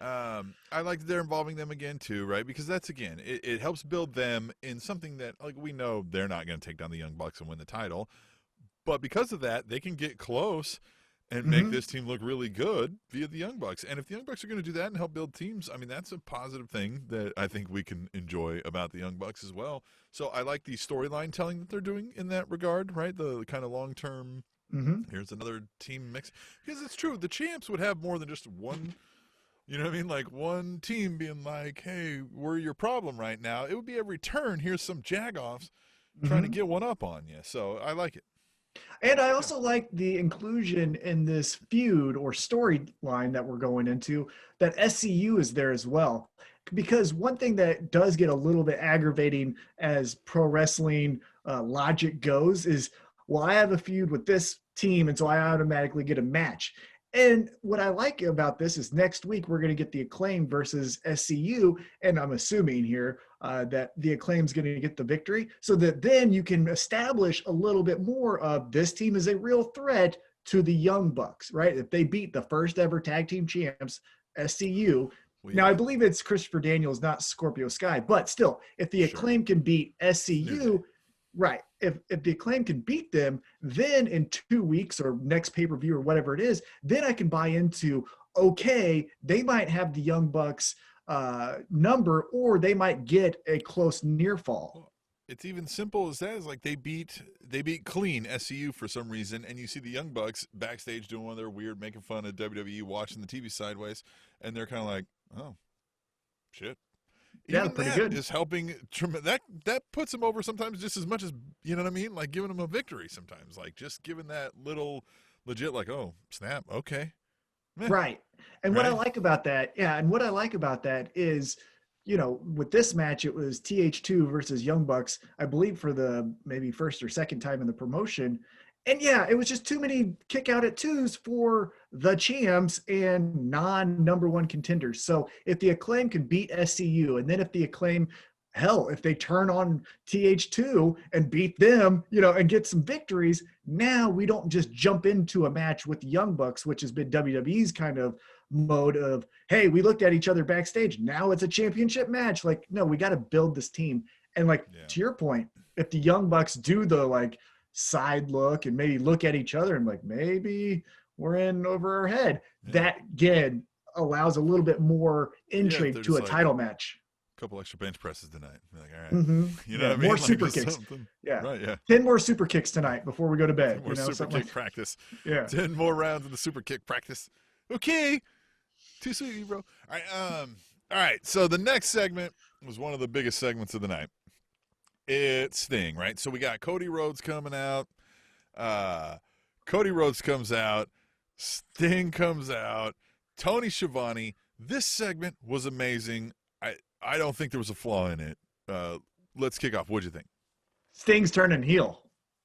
Speaker 2: I like that they're involving them again too, right? Because that's again, it helps build them in something that, like, we know they're not going to take down the Young Bucks and win the title, but because of that, they can get close and make this team look really good via the Young Bucks. And if the Young Bucks are going to do that and help build teams, I mean, that's a positive thing that I think we can enjoy about the Young Bucks as well. So I like the storyline telling that they're doing in that regard, right? The kind of long-term, here's another team mix. Because it's true, the champs would have more than just one You know what I mean? Like one team being like, hey, we're your problem right now. It would be every turn. Here's some jagoffs trying to get one up on you. So I like it.
Speaker 3: And I also like the inclusion in this feud or storyline that we're going into that SCU is there as well. Because one thing that does get a little bit aggravating as pro wrestling logic goes is, well, I have a feud with this team, and so I automatically get a match. And what I like about this is next week we're going to get the Acclaim versus SCU, and I'm assuming here that the Acclaim's going to get the victory, so that then you can establish a little bit more of this team is a real threat to the Young Bucks, right? If they beat the first ever tag team champs, SCU. Now, I believe it's Christopher Daniels, not Scorpio Sky, but still, if the Acclaim can beat SCU, right, if the Acclaim can beat them, then in 2 weeks or next pay-per-view or whatever it is, then I can buy into, okay, they might have the Young Bucks number, or they might get a close near fall.
Speaker 2: It's even simple as that. Is like they beat clean SCU for some reason, and you see the Young Bucks backstage doing one of their weird, making fun of WWE, watching the TV sideways, and they're kind of like, oh, shit. Even
Speaker 3: pretty
Speaker 2: that
Speaker 3: good.
Speaker 2: is helping. That puts them over sometimes just as much as, you know what I mean? Like giving them a victory sometimes. Like just giving that little legit, like, oh, snap, okay.
Speaker 3: Right. And what I like about that, is, you know, with this match, it was TH2 versus Young Bucks, I believe for the maybe first or second time in the promotion. And yeah, it was just too many kick out at twos for the champs and non-number one contenders. So if the Acclaim can beat SCU, and then if the Acclaim, hell, if they turn on TH2 and beat them, you know, and get some victories, now we don't just jump into a match with the Young Bucks, which has been WWE's kind of mode of, hey, we looked at each other backstage, now it's a championship match. Like, no, we got to build this team. And like, to your point, if the Young Bucks do the like side look and maybe look at each other and like, maybe we're in over our head, that again allows a little bit more intrigue to a title match.
Speaker 2: Couple extra bench presses tonight. Like, all right. You know what I mean?
Speaker 3: More
Speaker 2: like
Speaker 3: super kicks.
Speaker 2: Right,
Speaker 3: 10 more super kicks tonight before we go to bed.
Speaker 2: 10 more super kick practice. 10 more rounds of the super kick practice. Okay. Too sweet, bro. All right. So the next segment was one of the biggest segments of the night. It's Sting, right? So we got Cody Rhodes coming out. Cody Rhodes comes out. Sting comes out. Tony Schiavone. This segment was amazing. I don't think there was a flaw in it. Let's kick off. What'd you think?
Speaker 3: Sting's turning heel.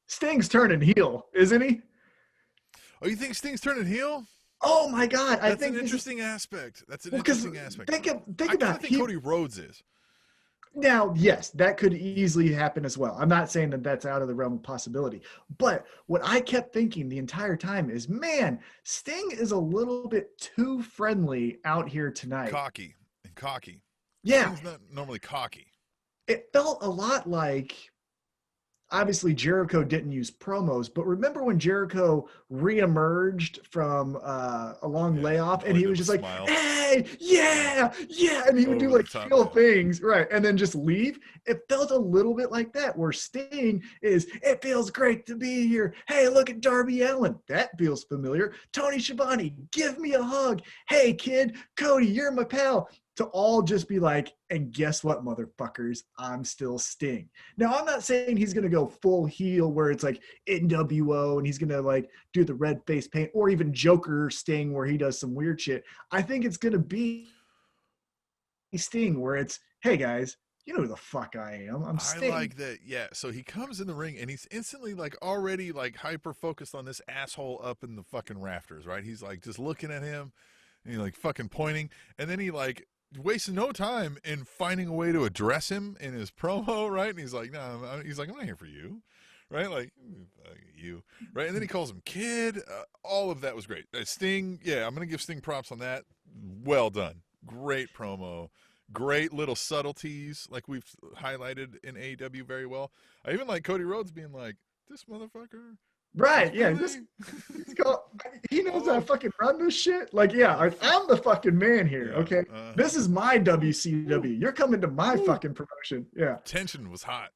Speaker 3: Sting's turning heel, isn't he?
Speaker 2: Oh, you think Sting's turning heel?
Speaker 3: Oh my God!
Speaker 2: That's an interesting aspect. That's an interesting aspect.
Speaker 3: Think
Speaker 2: I
Speaker 3: about
Speaker 2: think Cody Rhodes is.
Speaker 3: Now, yes, that could easily happen as well. I'm not saying that that's out of the realm of possibility. But what I kept thinking the entire time is, man, Sting is a little bit too friendly out here tonight.
Speaker 2: Cocky.
Speaker 3: Yeah.
Speaker 2: Sting's not normally cocky.
Speaker 3: It felt a lot like, obviously Jericho didn't use promos, but remember when Jericho reemerged from a long layoff and he was just like, hey, yeah, and he would do like heel things, right, and then just leave? It felt a little bit like that, where Sting is, it feels great to be here. Hey, look at Darby Allin. That feels familiar. Tony Schiavone, give me a hug. Hey, kid, Cody, you're my pal. To all just be like, and guess what, motherfuckers? I'm still Sting. Now, I'm not saying he's going to go full heel where it's like NWO and he's going to like do the red face paint, or even Joker Sting where he does some weird shit. I think it's going to be Sting where it's, hey guys, you know who the fuck I am. I'm Sting.
Speaker 2: I like that. Yeah. So he comes in the ring and he's instantly like already like hyper focused on this asshole up in the fucking rafters, right? He's like just looking at him and he like fucking pointing, and then he like wasting no time in finding a way to address him in his promo, right? And he's like, no, I'm not here for you, right? Like, you, right? And then he calls him kid. All of that was great. Sting, yeah, I'm going to give Sting props on that. Well done. Great promo. Great little subtleties, like we've highlighted in AEW very well. I even like Cody Rhodes being like, this motherfucker.
Speaker 3: Right, yeah. He knows how to fucking run this shit. Like, yeah, I'm the fucking man here, okay? This is my WCW. You're coming to my fucking promotion. Yeah.
Speaker 2: Tension was hot.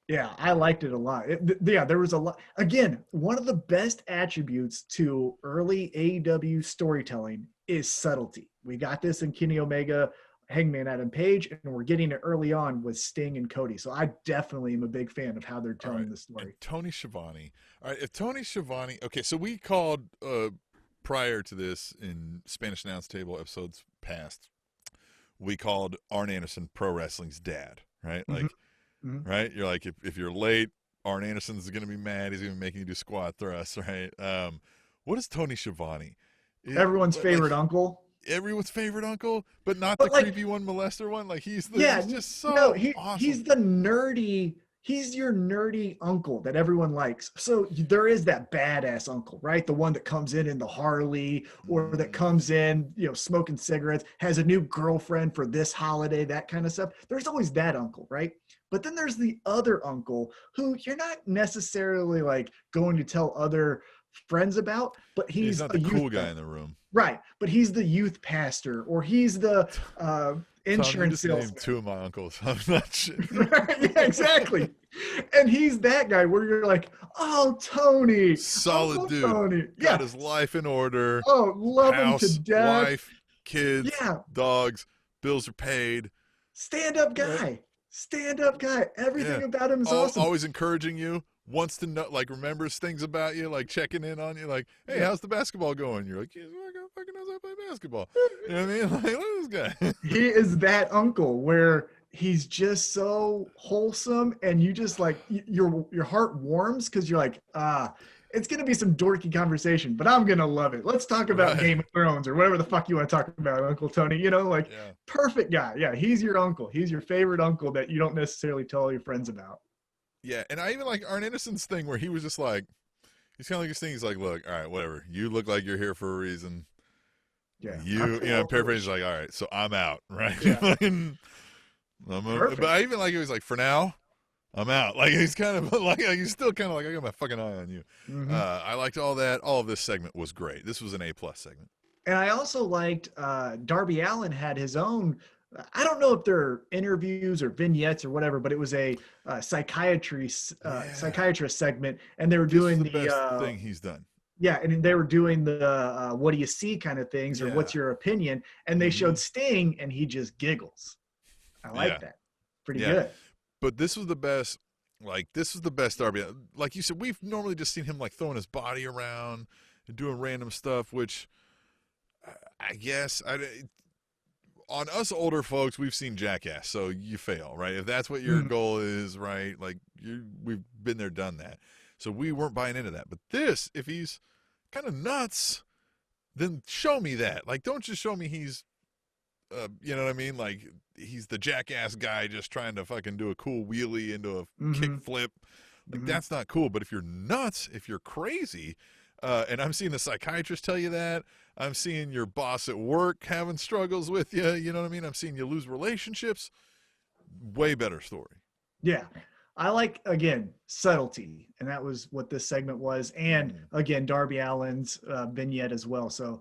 Speaker 3: Yeah, I liked it a lot. There was a lot. Again, one of the best attributes to early AEW storytelling is subtlety. We got this in Kenny Omega, Hangman Adam Page, and we're getting it early on with Sting and Cody. So I definitely am a big fan of how they're telling the story.
Speaker 2: And Tony Schiavone. All right, if Tony Schiavone, okay, so we called prior to this in Spanish Announce Table episodes past, we called Arn Anderson Pro Wrestling's dad, right? Like, right? You're like, if you're late, Arn Anderson's going to be mad. He's going to be making you do squat thrusts, right? What is Tony Schiavone?
Speaker 3: Everyone's favorite uncle.
Speaker 2: Everyone's favorite uncle, but not the creepy one, molester one. Like he's just so awesome.
Speaker 3: He's the nerdy. He's your nerdy uncle that everyone likes. So there is that badass uncle, right? The one that comes in the Harley, or that comes in, smoking cigarettes, has a new girlfriend for this holiday, that kind of stuff. There's always that uncle, right? But then there's the other uncle who you're not necessarily like going to tell other friends about, but he's
Speaker 2: not the cool guy in the room.
Speaker 3: Right. But he's the youth pastor, or he's the insurance salesman.
Speaker 2: Two of my uncles. I'm not sure.
Speaker 3: Yeah, exactly. And he's that guy where you're like, oh, Tony.
Speaker 2: Solid dude. Tony. Got his life in order.
Speaker 3: Oh, love
Speaker 2: House,
Speaker 3: him to death.
Speaker 2: Wife, kids, dogs, bills are paid.
Speaker 3: Stand-up guy. Stand-up guy. Everything about him is awesome.
Speaker 2: Always encouraging you. Wants to know, like, remembers things about you, like checking in on you, like, hey, how's the basketball going? You're like, yeah, I fucking knows how to play basketball. You know what I mean? Like, look at this guy.
Speaker 3: He is that uncle where he's just so wholesome, and you just like your heart warms because you're like, it's gonna be some dorky conversation, but I'm gonna love it. Let's talk about Game of Thrones or whatever the fuck you want to talk about, Uncle Tony. Perfect guy. Yeah, he's your uncle. He's your favorite uncle that you don't necessarily tell all your friends about.
Speaker 2: Yeah, and I even like Arn Anderson's thing where he was just like, he's kind of like his thing. He's like, look, all right, whatever. You look like you're here for a reason. Yeah. I'm paraphrasing, like, all right, so I'm out, right? Yeah. But I even like, it was like, for now, I'm out. Like, he's kind of like, he's still kind of like, I got my fucking eye on you. Mm-hmm. I liked all that. All of this segment was great. This was an A+ segment.
Speaker 3: And I also liked Darby Allin had his own, I don't know if they're interviews or vignettes or whatever, but it was a psychiatrist segment, and they were doing
Speaker 2: the best thing he's done.
Speaker 3: Yeah, and they were doing the what do you see kind of things, or what's your opinion, and they showed Sting, and he just giggles. I like that. Pretty good.
Speaker 2: But this was the best. Like, this was the best Darby. Like you said, we've normally just seen him like throwing his body around and doing random stuff, which I guess on us older folks, we've seen Jackass, so you fail, right? If that's what your goal is, right? Like, we've been there, done that. So we weren't buying into that. But this, if he's kind of nuts, then show me that. Like, don't just show me he's, you know what I mean? Like, he's the Jackass guy just trying to fucking do a cool wheelie into a kick flip. Like, that's not cool. But if you're nuts, if you're crazy, and I'm seeing the psychiatrist tell you that. I'm seeing your boss at work having struggles with you. You know what I mean? I'm seeing you lose relationships. Way better story.
Speaker 3: Yeah. I like, again, subtlety. And that was what this segment was. And, again, Darby Allin's vignette as well. So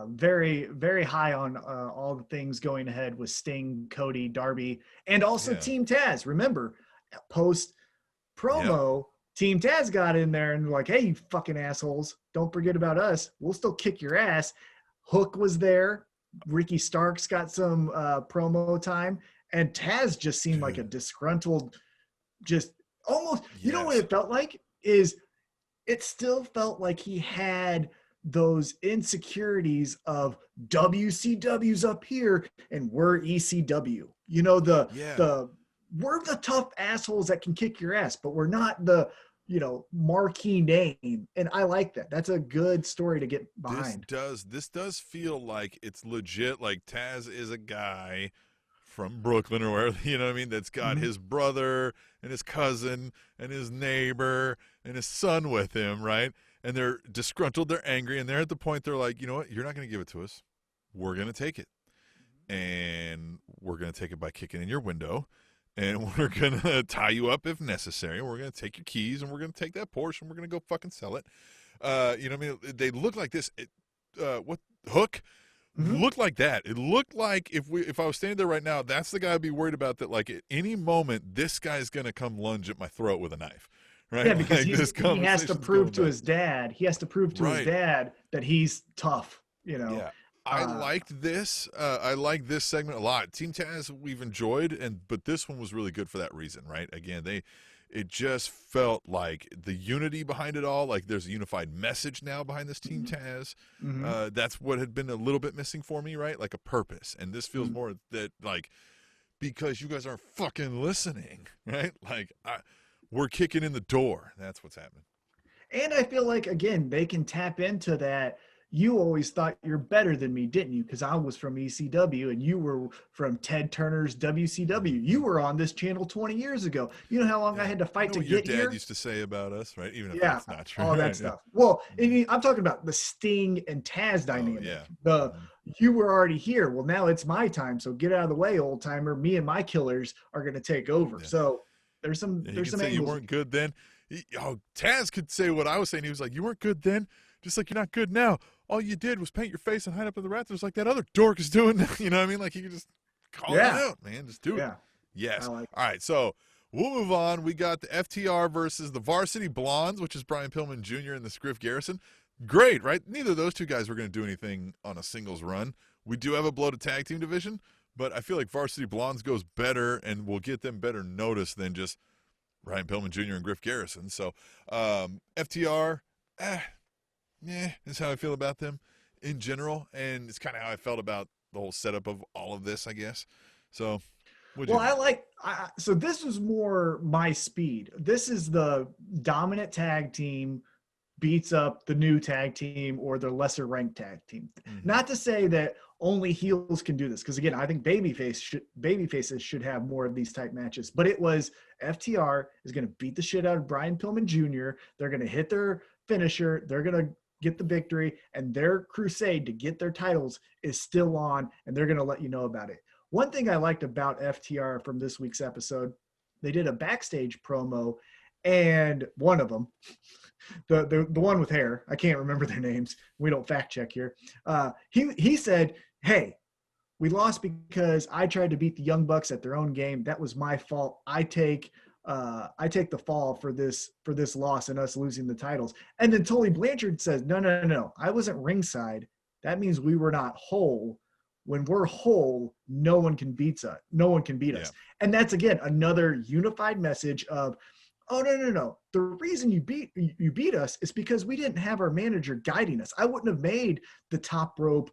Speaker 3: very, very high on all the things going ahead with Sting, Cody, Darby, and also Team Taz. Remember, post-promo, Team Taz got in there and like, hey, you fucking assholes, don't forget about us. We'll still kick your ass. Hook was there. Ricky Starks got some promo time. And Taz just seemed like a disgruntled, just almost, you know what it felt like? Is it still felt like he had those insecurities of WCW's up here and we're ECW. You know, we're the tough assholes that can kick your ass, but we're not the, marquee name. And I like that. That's a good story to get behind.
Speaker 2: This does feel like it's legit. Like, Taz is a guy from Brooklyn or wherever, you know what I mean, that's got his brother and his cousin and his neighbor and his son with him, right? And they're disgruntled, they're angry, and they're at the point they're like, you know what, you're not going to give it to us. We're going to take it. And we're going to take it by kicking in your window. And we're going to tie you up if necessary. We're going to take your keys, and we're going to take that Porsche, and we're going to go fucking sell it. You know what I mean? They look like this. Hook? Looked like that. It looked like if I was standing there right now, that's the guy I'd be worried about, that like at any moment, this guy's going to come lunge at my throat with a knife. Right?
Speaker 3: Yeah, because he has to prove to his dad. He has to prove to his dad that he's tough,
Speaker 2: Yeah. I liked this. I like this segment a lot. Team Taz we've enjoyed, but this one was really good for that reason, right? Again, it just felt like the unity behind it all. Like there's a unified message now behind this Team Taz. That's what had been a little bit missing for me, right? Like a purpose. And this feels more that like because you guys aren't fucking listening, right? Like we're kicking in the door. That's what's happening.
Speaker 3: And I feel like, again, they can tap into that. You always thought you're better than me, didn't you? Because I was from ECW and you were from Ted Turner's WCW. You were on this channel 20 years ago. You know how long I had to fight to get here?
Speaker 2: Your dad used to say about us, right? Even if that's not true.
Speaker 3: All that stuff. Well, I'm talking about the Sting and Taz dynamic. You were already here. Well, now it's my time. So get out of the way, old timer. Me and my killers are going to take over. Yeah. So there's some. There's some.
Speaker 2: Say you weren't good then. Taz could say what I was saying. He was like, "You weren't good then, just like you're not good now. All you did was paint your face and hide up in the rafters like that other dork is doing." You know what I mean? Like you could just call it out, man. Just do it. Yes. All right. So we'll move on. We got the FTR versus the Varsity Blondes, which is Brian Pillman Jr. and the Griff Garrison. Great, right? Neither of those two guys were going to do anything on a singles run. We do have a bloated tag team division, but I feel like Varsity Blondes goes better and will get them better notice than just Brian Pillman Jr. and Griff Garrison. So FTR, is how I feel about them in general, and it's kind of how I felt about the whole setup of all of this, I guess. So,
Speaker 3: so this was more my speed. This is the dominant tag team beats up the new tag team or the lesser ranked tag team. Not to say that only heels can do this, because again, I think babyfaces should have more of these type matches. But it was FTR is going to beat the shit out of Brian Pillman Jr. They're going to hit their finisher. They're going to get the victory, and their crusade to get their titles is still on, and they're going to let you know about it. One thing I liked about FTR from this week's episode, they did a backstage promo, and one of them, the one with hair, I can't remember their names. We don't fact check here. He said, "Hey, we lost because I tried to beat the Young Bucks at their own game. That was my fault. I take the fall for this loss and us losing the titles." And then Tully Blanchard says, No. I wasn't ringside. That means we were not whole. When we're whole, no one can beat us. No one can beat us. And that's, again, another unified message of, oh, no. The reason you beat us is because we didn't have our manager guiding us. I wouldn't have made the top rope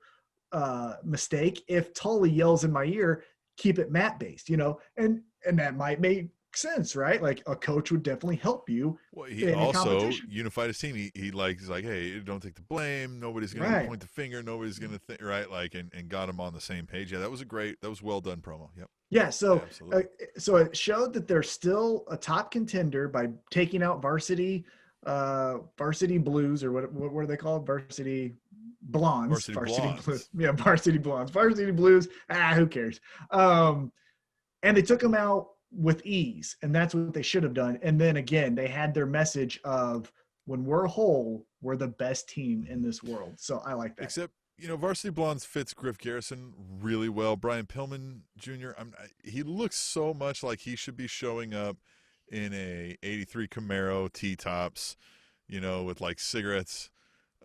Speaker 3: mistake if Tully yells in my ear, "Keep it mat based," and that might make sense, right? Like a coach would definitely help you.
Speaker 2: Well, he also unified his team. He's like, "Hey, don't take the blame. Nobody's going to point the finger. Nobody's going to think," right? Like, and got him on the same page. Yeah, that was well done promo. Yep.
Speaker 3: Yeah. So it showed that they're still a top contender by taking out Varsity Blues, or what are they called? Varsity Blondes.
Speaker 2: Varsity
Speaker 3: Blues. Yeah, Varsity Blondes. Varsity Blues. Who cares? And they took them out with ease, and that's what they should have done. And then again, they had their message of, when we're whole, we're the best team in this world. So I like that.
Speaker 2: Except, Varsity Blondes fits Griff Garrison really well. Brian Pillman Jr., he looks so much like he should be showing up in a 83 Camaro T-tops, with like cigarettes,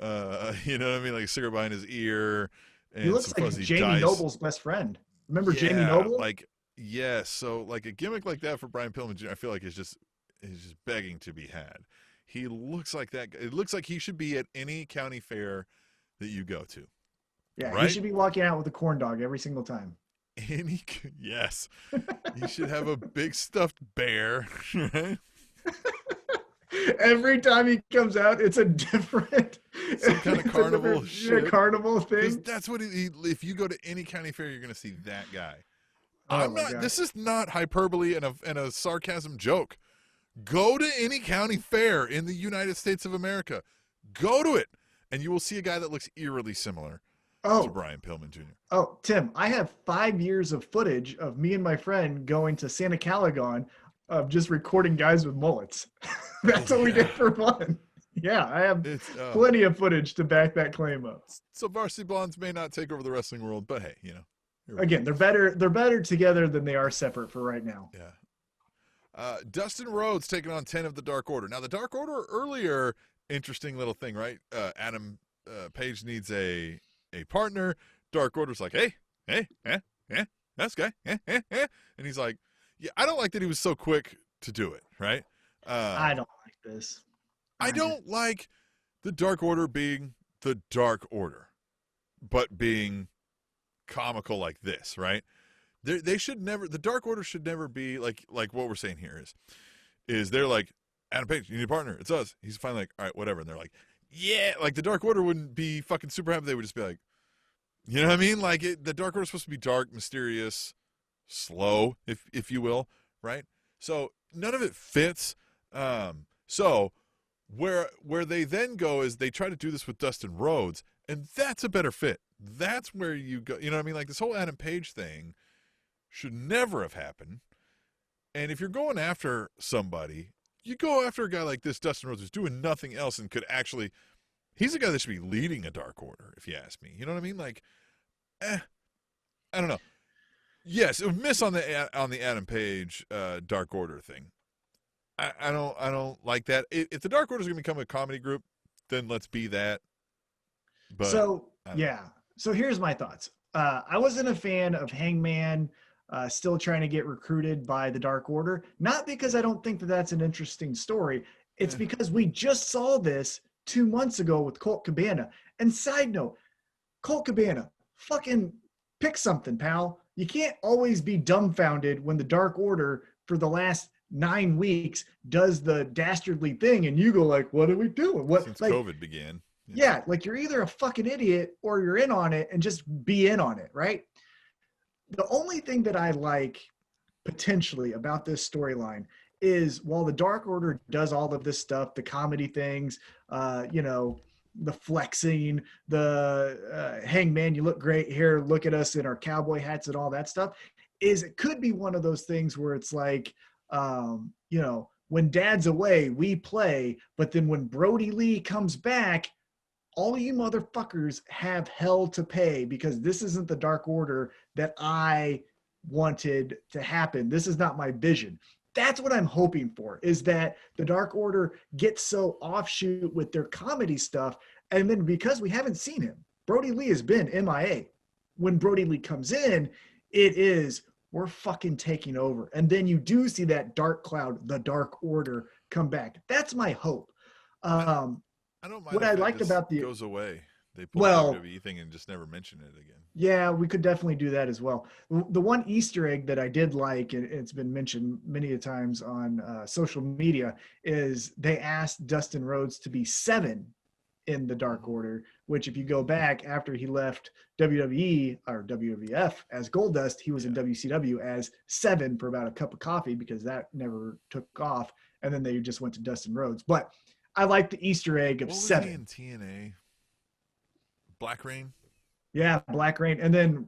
Speaker 2: you know what I mean? Like a cigarette behind his ear. And
Speaker 3: he looks like Jamie Noble's best friend. Remember Jamie Noble?
Speaker 2: Yes, so like a gimmick like that for Brian Pillman Jr., I feel like is just begging to be had. He looks like that. It looks like he should be at any county fair that you go to.
Speaker 3: Yeah,
Speaker 2: right?
Speaker 3: He should be walking out with a corn dog every single time.
Speaker 2: Yes, he should have a big stuffed bear. Right?
Speaker 3: Every time he comes out, it's a different
Speaker 2: some kind of carnival shit.
Speaker 3: Carnival thing.
Speaker 2: That's what if you go to any county fair, you're going to see that guy. This is not hyperbole and a sarcasm joke. Go to any county fair in the United States of America. Go to it, and you will see a guy that looks eerily similar to Brian Pillman Jr.
Speaker 3: Oh, Tim, I have 5 years of footage of me and my friend going to Santa Calagon of just recording guys with mullets. That's what we did for fun. Yeah, I have plenty of footage to back that claim up.
Speaker 2: So Varsity Blondes may not take over the wrestling world, but hey,
Speaker 3: again, they're better together than they are separate for right now.
Speaker 2: Yeah. Dustin Rhodes taking on 10 of the Dark Order. Now, the Dark Order earlier, interesting little thing, right? Adam Page needs a partner. Dark Order's like, hey, that's guy, and he's like, yeah, I don't like that he was so quick to do it, right?
Speaker 3: I don't like this.
Speaker 2: I don't like the Dark Order being the Dark Order, but being comical like this, right? They should never. The Dark Order should never be like what we're saying here is they're like, Adam Page, you need a partner. It's us. He's finally like, all right, whatever. And they're like, yeah, like the Dark Order wouldn't be fucking super happy. They would just be like, you know what I mean? Like the Dark Order is supposed to be dark, mysterious, slow, if you will, right? So none of it fits. So where they then go is they try to do this with Dustin Rhodes, and that's a better fit. That's where you go. You know what I mean? Like this whole Adam Page thing should never have happened. And if you're going after somebody, you go after a guy like this, Dustin Rhodes, who's doing nothing else and could actually, he's a guy that should be leading a Dark Order, if you ask me. You know what I mean? Like, I don't know. Yes, it would miss on the Adam Page Dark Order thing. I don't like that. If the Dark Order is going to become a comedy group, then let's be that. But
Speaker 3: so here's my thoughts. I wasn't a fan of Hangman still trying to get recruited by the Dark Order, not because I don't think that that's an interesting story. It's because we just saw this 2 months ago with Colt Cabana. And side note, Colt Cabana, fucking pick something, pal. You can't always be dumbfounded when the Dark Order for the last 9 weeks does the dastardly thing and you go like, what are we doing? What
Speaker 2: since
Speaker 3: like,
Speaker 2: COVID began.
Speaker 3: Yeah, like you're either a fucking idiot or you're in on it and just be in on it, right? The only thing that I like potentially about this storyline is while the Dark Order does all of this stuff, the comedy things, the flexing, the Hangman, you look great here, look at us in our cowboy hats and all that stuff, is it could be one of those things where it's like, when Dad's away, we play, but then when Brody Lee comes back, all you motherfuckers have hell to pay because this isn't the Dark Order that I wanted to happen. This is not my vision. That's what I'm hoping for, is that the Dark Order gets so offshoot with their comedy stuff. And then because we haven't seen him, Brody Lee has been MIA. When Brody Lee comes in, it is, we're fucking taking over. And then you do see that dark cloud, the Dark Order, come back. That's my hope.
Speaker 2: I don't mind
Speaker 3: what
Speaker 2: if
Speaker 3: I
Speaker 2: it
Speaker 3: liked
Speaker 2: just
Speaker 3: about the
Speaker 2: goes away. They pull the WWE thing and just never mention it again.
Speaker 3: Yeah, we could definitely do that as well. The one Easter egg that I did like, and it's been mentioned many a times on social media, is they asked Dustin Rhodes to be 7 in the Dark Order, which if you go back after he left WWE or WWF as Goldust, he was in WCW as 7 for about a cup of coffee because that never took off. And then they just went to Dustin Rhodes. But I like the Easter egg of 7.
Speaker 2: What was he in TNA? Black Rain?
Speaker 3: Yeah, Black Rain. And then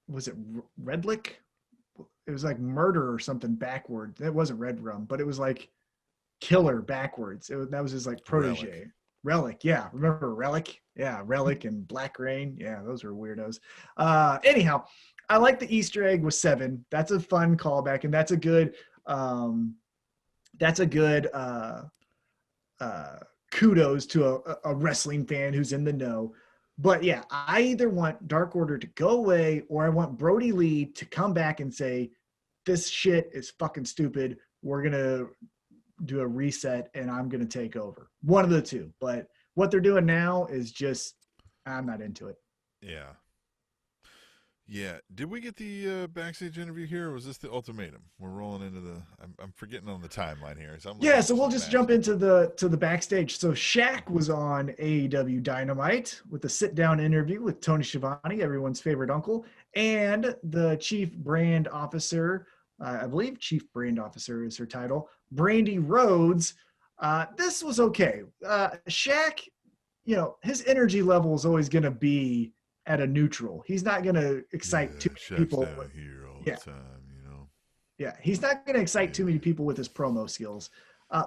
Speaker 3: was it Redlick? It was like murder or something backward. It wasn't Red Rum, but it was like killer backwards. That was his like protege. Relic. Yeah. Remember Relic? Yeah. Relic and Black Rain. Yeah. Those were weirdos. Anyhow, I like the Easter egg with 7. That's a fun callback. And that's a good, kudos to a wrestling fan who's in the know. But yeah, I either want Dark Order to go away or I want Brody Lee to come back and say, this shit is fucking stupid. We're going to do a reset and I'm going to take over. One of the two. But what they're doing now is just, I'm not into it.
Speaker 2: Yeah. Yeah. Did we get the backstage interview here, or was this the ultimatum? We're rolling into the. I'm forgetting on the timeline here. So
Speaker 3: we'll just jump into the backstage. So Shaq was on AEW Dynamite with a sit-down interview with Tony Schiavone, everyone's favorite uncle, and the chief brand officer. I believe chief brand officer is her title, Brandy Rhodes. This was okay. Shaq, his energy level is always going to be at a neutral. He's not going to excite too many people.
Speaker 2: Down here all the time,
Speaker 3: Yeah, he's not going to excite too many people with his promo skills.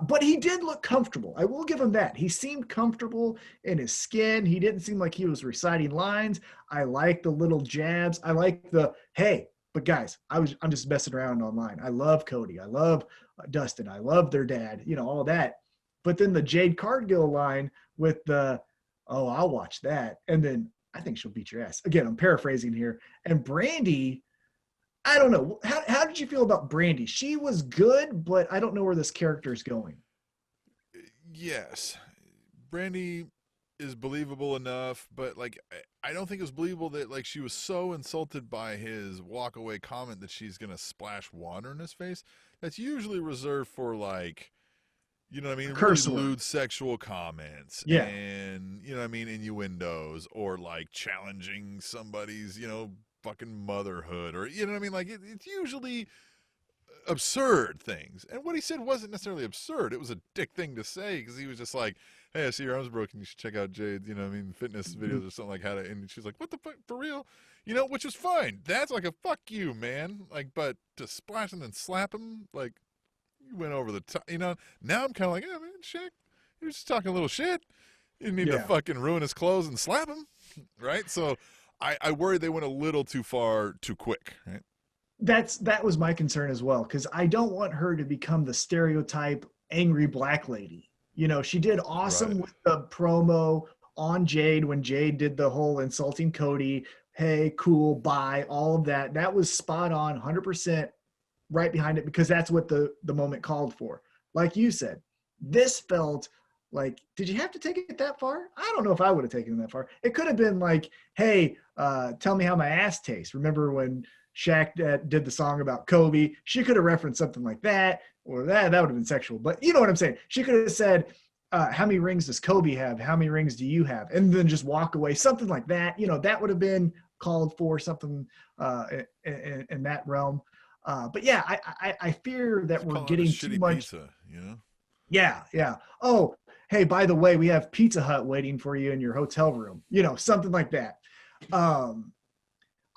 Speaker 3: But he did look comfortable. I will give him that. He seemed comfortable in his skin. He didn't seem like he was reciting lines. I like the little jabs. I like the, hey, but guys, I'm just messing around online. I love Cody. I love Dustin. I love their dad, all that. But then the Jade Cargill line with the, oh, I'll watch that. And then I think she'll beat your ass. Again, I'm paraphrasing here. And Brandy, I don't know. How did you feel about Brandy? She was good, but I don't know where this character is going.
Speaker 2: Yes. Brandy is believable enough, but like I don't think it was believable that like she was so insulted by his walk away comment that she's gonna splash water in his face. That's usually reserved for like, you know what I mean,
Speaker 3: curse
Speaker 2: really
Speaker 3: word.
Speaker 2: lewd sexual comments,
Speaker 3: Yeah.
Speaker 2: and you know what I mean, innuendos, or like challenging somebody's, you know, fucking motherhood, or you know what I mean, like it's usually absurd things. And what he said wasn't necessarily absurd. It was a dick thing to say, because he was just like, hey, I see your arm's broken, you should check out Jade's, you know what I mean, fitness videos or something like how to, and she's like, what the fuck, for real? You know, which was fine. That's like a fuck you, man. Like, but to splash and then slap him, like, you went over the top, you know. Now I'm kind of like, yeah, man, Shaq, you're just talking a little shit. You need to fucking ruin his clothes and slap him, right? So I worry they went a little too far too quick, right?
Speaker 3: That was my concern as well, because I don't want her to become the stereotype angry black lady. You know, she did awesome with the promo on Jade when Jade did the whole insulting Cody, hey, cool, bye, all of that. That was spot on, 100% right behind it, because that's what the moment called for. Like you said, this felt like, did you have to take it that far? I don't know if I would have taken it that far. It could have been like, hey, tell me how my ass tastes. Remember when Shaq did the song about Kobe? She could have referenced something like that, or that would have been sexual. But you know what I'm saying? She could have said, how many rings does Kobe have? How many rings do you have? And then just walk away, something like that. You know, that would have been called for, something in that realm. But yeah, I fear that we're getting too much.
Speaker 2: Pizza, you know?
Speaker 3: Yeah. Oh, hey, by the way, we have Pizza Hut waiting for you in your hotel room. You know, something like that.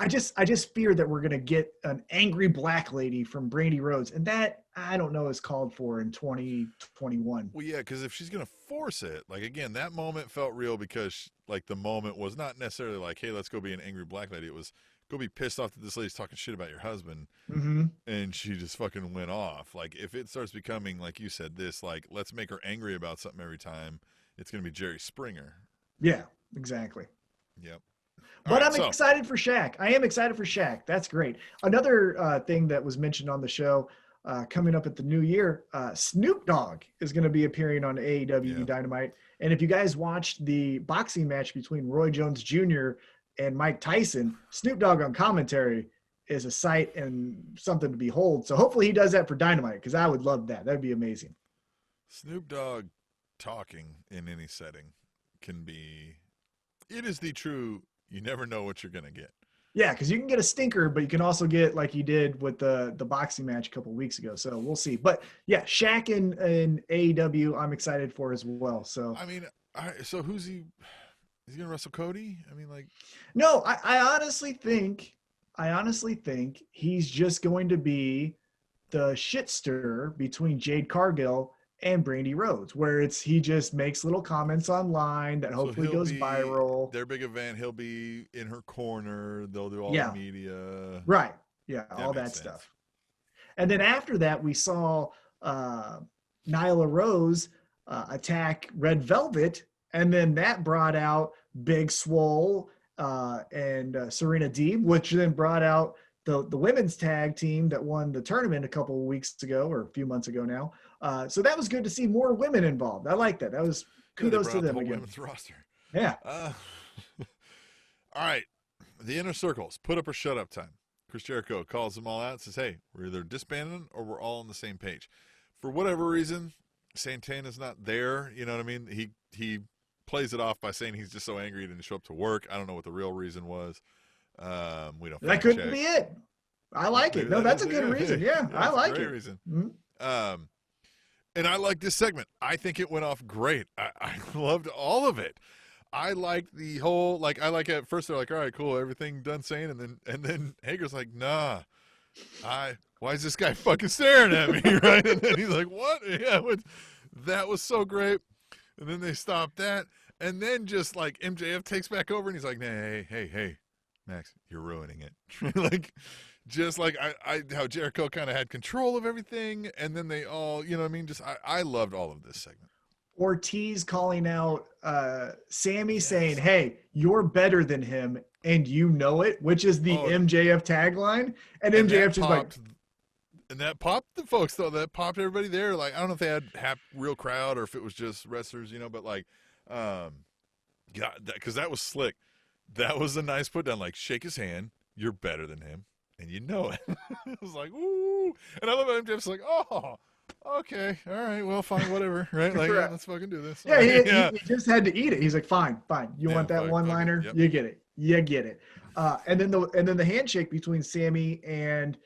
Speaker 3: I just fear that we're gonna get an angry black lady from Brandy Rhodes, and that I don't know is called for in 2021.
Speaker 2: Well, yeah, because if she's gonna force it, like again, that moment felt real, because like the moment was not necessarily like, hey, let's go be an angry black lady. It was, go be pissed off that this lady's talking shit about your husband, and she just fucking went off. Like if it starts becoming, like you said, this like, let's make her angry about something every time, it's gonna be Jerry Springer.
Speaker 3: Yeah, exactly.
Speaker 2: Yep.
Speaker 3: But I'm excited for Shaq. I am excited for Shaq. That's great. Another thing that was mentioned on the show coming up at the new year, Snoop Dogg is going to be appearing on AEW Dynamite. And if you guys watched the boxing match between Roy Jones Jr. and Mike Tyson, Snoop Dogg on commentary is a sight and something to behold. So hopefully he does that for Dynamite, because I would love that. That'd be amazing.
Speaker 2: Snoop Dogg talking in any setting can be, it is the true, you never know what you're going to get.
Speaker 3: Yeah, because you can get a stinker, but you can also get like you did with the boxing match a couple of weeks ago. So we'll see. But yeah, Shaq in AEW, I'm excited for as well. So
Speaker 2: I mean, so who's he? Is he going to wrestle Cody? I mean, like,
Speaker 3: no, I honestly think he's just going to be the shit stirrer between Jade Cargill and Brandy Rhodes, where he just makes little comments online that hopefully goes viral.
Speaker 2: Their big event, he'll be in her corner. They'll do all the media.
Speaker 3: Right. Yeah, all that stuff. And then after that, we saw Nyla Rose attack Red Velvet, and then that brought out Big Swole and Serena Deeb, which then brought out the women's tag team that won the tournament a couple of weeks ago, or a few months ago now. So that was good to see more women involved. I like that. That was kudos to them again.
Speaker 2: Women's roster.
Speaker 3: Yeah.
Speaker 2: All right. The Inner Circles, put up or shut up time. Chris Jericho calls them all out and says, hey, we're either disbanding or we're all on the same page. For whatever reason, Santana's not there. You know what I mean? He plays it off by saying he's just so angry he didn't show up to work. I don't know what the real reason was. We don't.
Speaker 3: That couldn't be it. I like it. No, that's a good reason. Yeah, I like it.
Speaker 2: Reason. Mm-hmm. And I like this segment. I think it went off great. I loved all of it. I liked the whole, like, I like at first they're like, all right, cool, everything done saying, and then Hager's like, nah, why is this guy fucking staring at me, right? And then he's like, what? Yeah, that was so great. And then they stopped that, and then just like MJF takes back over, and he's like, hey, Max, you're ruining it. Like, just like how Jericho kind of had control of everything, and then they all, you know what I mean? Just I loved all of this segment.
Speaker 3: Ortiz calling out Sammy saying, hey, you're better than him and you know it, which is the MJF tagline. And MJF just like,
Speaker 2: and that popped the folks, though. That popped everybody there. Like, I don't know if they had real crowd or if it was just wrestlers, but like, because that was slick. That was a nice put down. Like, shake his hand. You're better than him, and you know it. It was like, ooh. And I love how MJF's like, oh, okay, all right, well, fine, whatever, right? Like, yeah, let's fucking do this.
Speaker 3: Yeah, he just had to eat it. He's like, fine. You want that one-liner?
Speaker 2: Yep.
Speaker 3: You get it. And then the handshake between Sammy and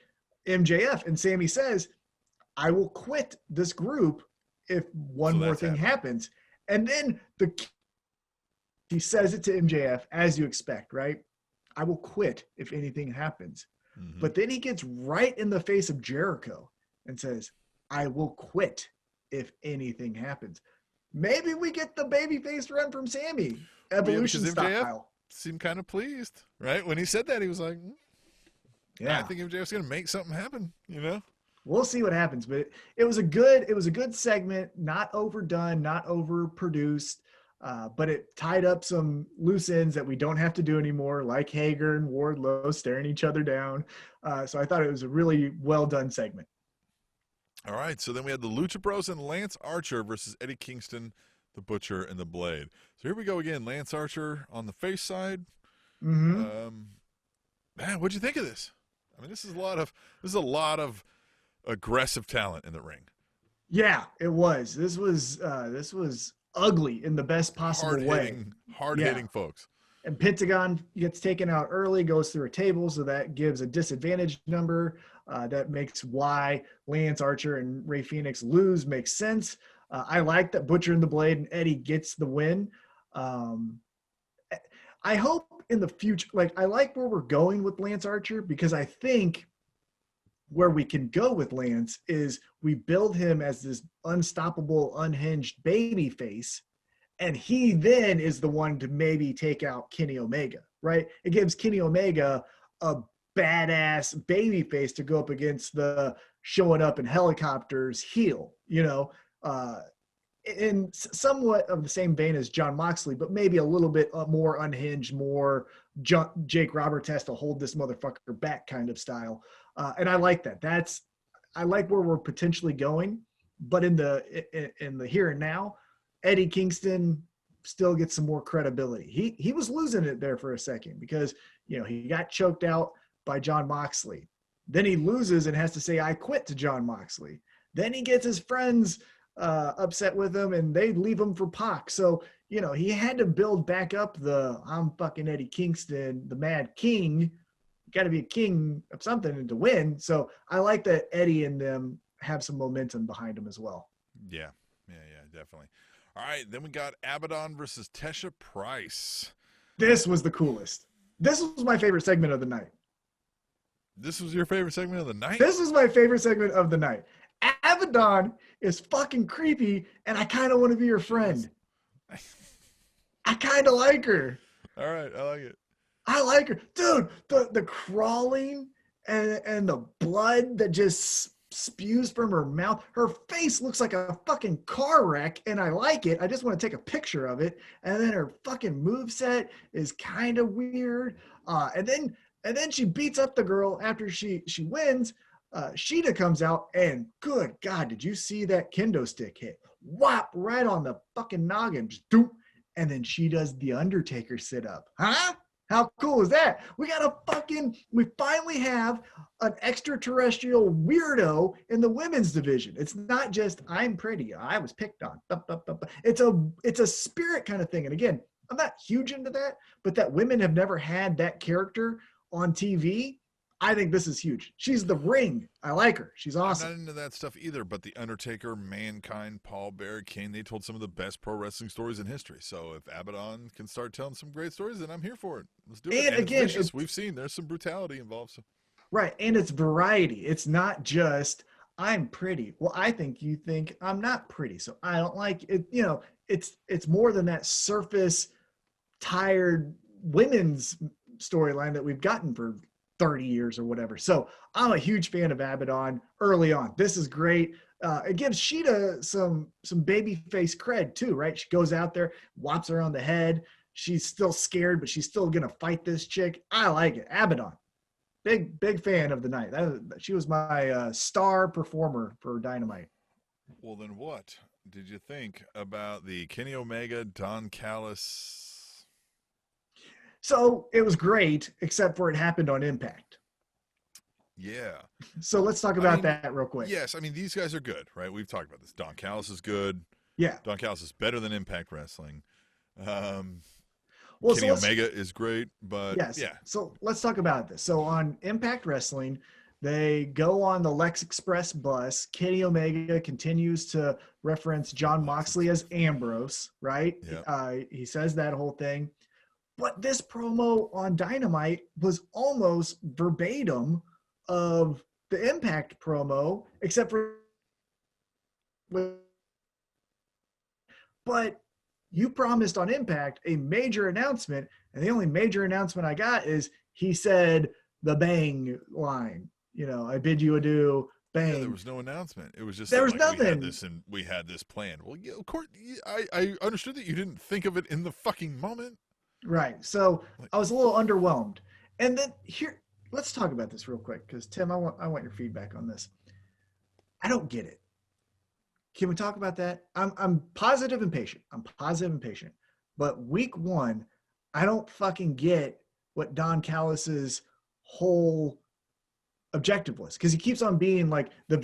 Speaker 3: MJF, and Sammy says, I will quit this group if one more thing happens. And then he says it to MJF, as you expect, right? I will quit if anything happens. Mm-hmm. But then he gets right in the face of Jericho and says, I will quit if anything happens. Maybe we get the babyface run from Sammy. Evolution style.
Speaker 2: MJF seemed kind of pleased, right? When he said that, he was like, yeah, I think MJF's going to make something happen,
Speaker 3: We'll see what happens, but it was a good segment, not overdone, not overproduced, but it tied up some loose ends that we don't have to do anymore, like Hager and Wardlow staring each other down. So I thought it was a really well done segment.
Speaker 2: All right, so then we had the Lucha Bros and Lance Archer versus Eddie Kingston, the Butcher, and the Blade. So here we go again. Lance Archer on the face side.
Speaker 3: Mm-hmm.
Speaker 2: Man, what'd you think of this? I mean, this is a lot of aggressive talent in the ring.
Speaker 3: Yeah, it was. This was ugly in the best possible way.
Speaker 2: Hard-hitting folks.
Speaker 3: And Pentagon gets taken out early, goes through a table, so that gives a disadvantage number. That makes why Lance Archer and Rey Fenix lose makes sense. I like that Butcher and the Blade and Eddie gets the win. I hope in the future, I like where we're going with Lance Archer, because I think where we can go with Lance is we build him as this unstoppable, unhinged baby face, and he then is the one to maybe take out Kenny Omega, right? It gives Kenny Omega a badass baby face to go up against the showing up in helicopters heel, in somewhat of the same vein as John Moxley, but maybe a little bit more unhinged, more Jake Roberts has to hold this motherfucker back kind of style. And I like that. I like where we're potentially going, but in the here and now, Eddie Kingston still gets some more credibility. He was losing it there for a second because, he got choked out by John Moxley. Then he loses and has to say, I quit to John Moxley. Then he gets his friends upset with him and they leave him for Pac. So, he had to build back up I'm fucking Eddie Kingston, the Mad King. You got to be a king of something to win. So I like that Eddie and them have some momentum behind them as well.
Speaker 2: Yeah, definitely. All right, then we got Abaddon versus Tesha Price.
Speaker 3: This was the coolest. This was my favorite segment of the night.
Speaker 2: This was your favorite segment of the night?
Speaker 3: This was my favorite segment of the night. Abaddon is fucking creepy, and I kind of want to be your friend. I kind of like her.
Speaker 2: All right, I like it.
Speaker 3: I like her. Dude, the crawling and the blood that just spews from her mouth. Her face looks like a fucking car wreck, and I like it. I just want to take a picture of it. And then her fucking moveset is kind of weird. And then she beats up the girl after she wins. Sheeta comes out, and good God, did you see that kendo stick hit? Whop, right on the fucking noggin. Just doop. And then she does the Undertaker sit-up. Huh? How cool is that? We finally have an extraterrestrial weirdo in the women's division. It's not just, I'm pretty, I was picked on. It's a spirit kind of thing. And again, I'm not huge into that, but that women have never had that character on TV. I think this is huge. She's the Ring. I like her. She's awesome.
Speaker 2: I'm not into that stuff either, but The Undertaker, Mankind, Paul Bearer, Kane, they told some of the best pro wrestling stories in history. So if Abaddon can start telling some great stories, then I'm here for it. Let's do it.
Speaker 3: And again,
Speaker 2: we've seen there's some brutality involved. So.
Speaker 3: Right, and it's variety. It's not just, I'm pretty. Well, I think you think I'm not pretty, so I don't like it. It's more than that surface, tired women's storyline that we've gotten for 30 years or whatever. So I'm a huge fan of Abaddon early on. This is great. it gives Sheeta some baby face cred too, right? She goes out there, whops her on the head. She's still scared, but she's still gonna fight this chick. I like it. Abaddon, big fan of the night. She was my star performer for Dynamite.
Speaker 2: Well, then what did you think about the Kenny Omega, Don Callis?
Speaker 3: So it was great, except for it happened on Impact.
Speaker 2: Yeah.
Speaker 3: So let's talk about that real quick.
Speaker 2: Yes, I mean, these guys are good, right? We've talked about this. Don Callis is good.
Speaker 3: Yeah.
Speaker 2: Don Callis is better than Impact Wrestling. Kenny
Speaker 3: Omega
Speaker 2: is great, but
Speaker 3: yes.
Speaker 2: Yeah.
Speaker 3: So let's talk about this. So on Impact Wrestling, they go on the Lex Express bus. Kenny Omega continues to reference John Moxley as Ambrose, right?
Speaker 2: Yeah.
Speaker 3: He says that whole thing. But this promo on Dynamite was almost verbatim of the Impact promo, except for but you promised on Impact a major announcement, and the only major announcement I got is he said the bang line. I bid you adieu, bang.
Speaker 2: Yeah, there was no announcement. It was just
Speaker 3: there was nothing.
Speaker 2: We had this planned. Well, yeah, of course, I understood that you didn't think of it in the fucking moment.
Speaker 3: Right. So I was a little underwhelmed. And then here, let's talk about this real quick, because Tim, I want your feedback on this. I don't get it. Can we talk about that? I'm positive and patient. But week 1, I don't fucking get what Don Callis's whole objective was, because he keeps on being like the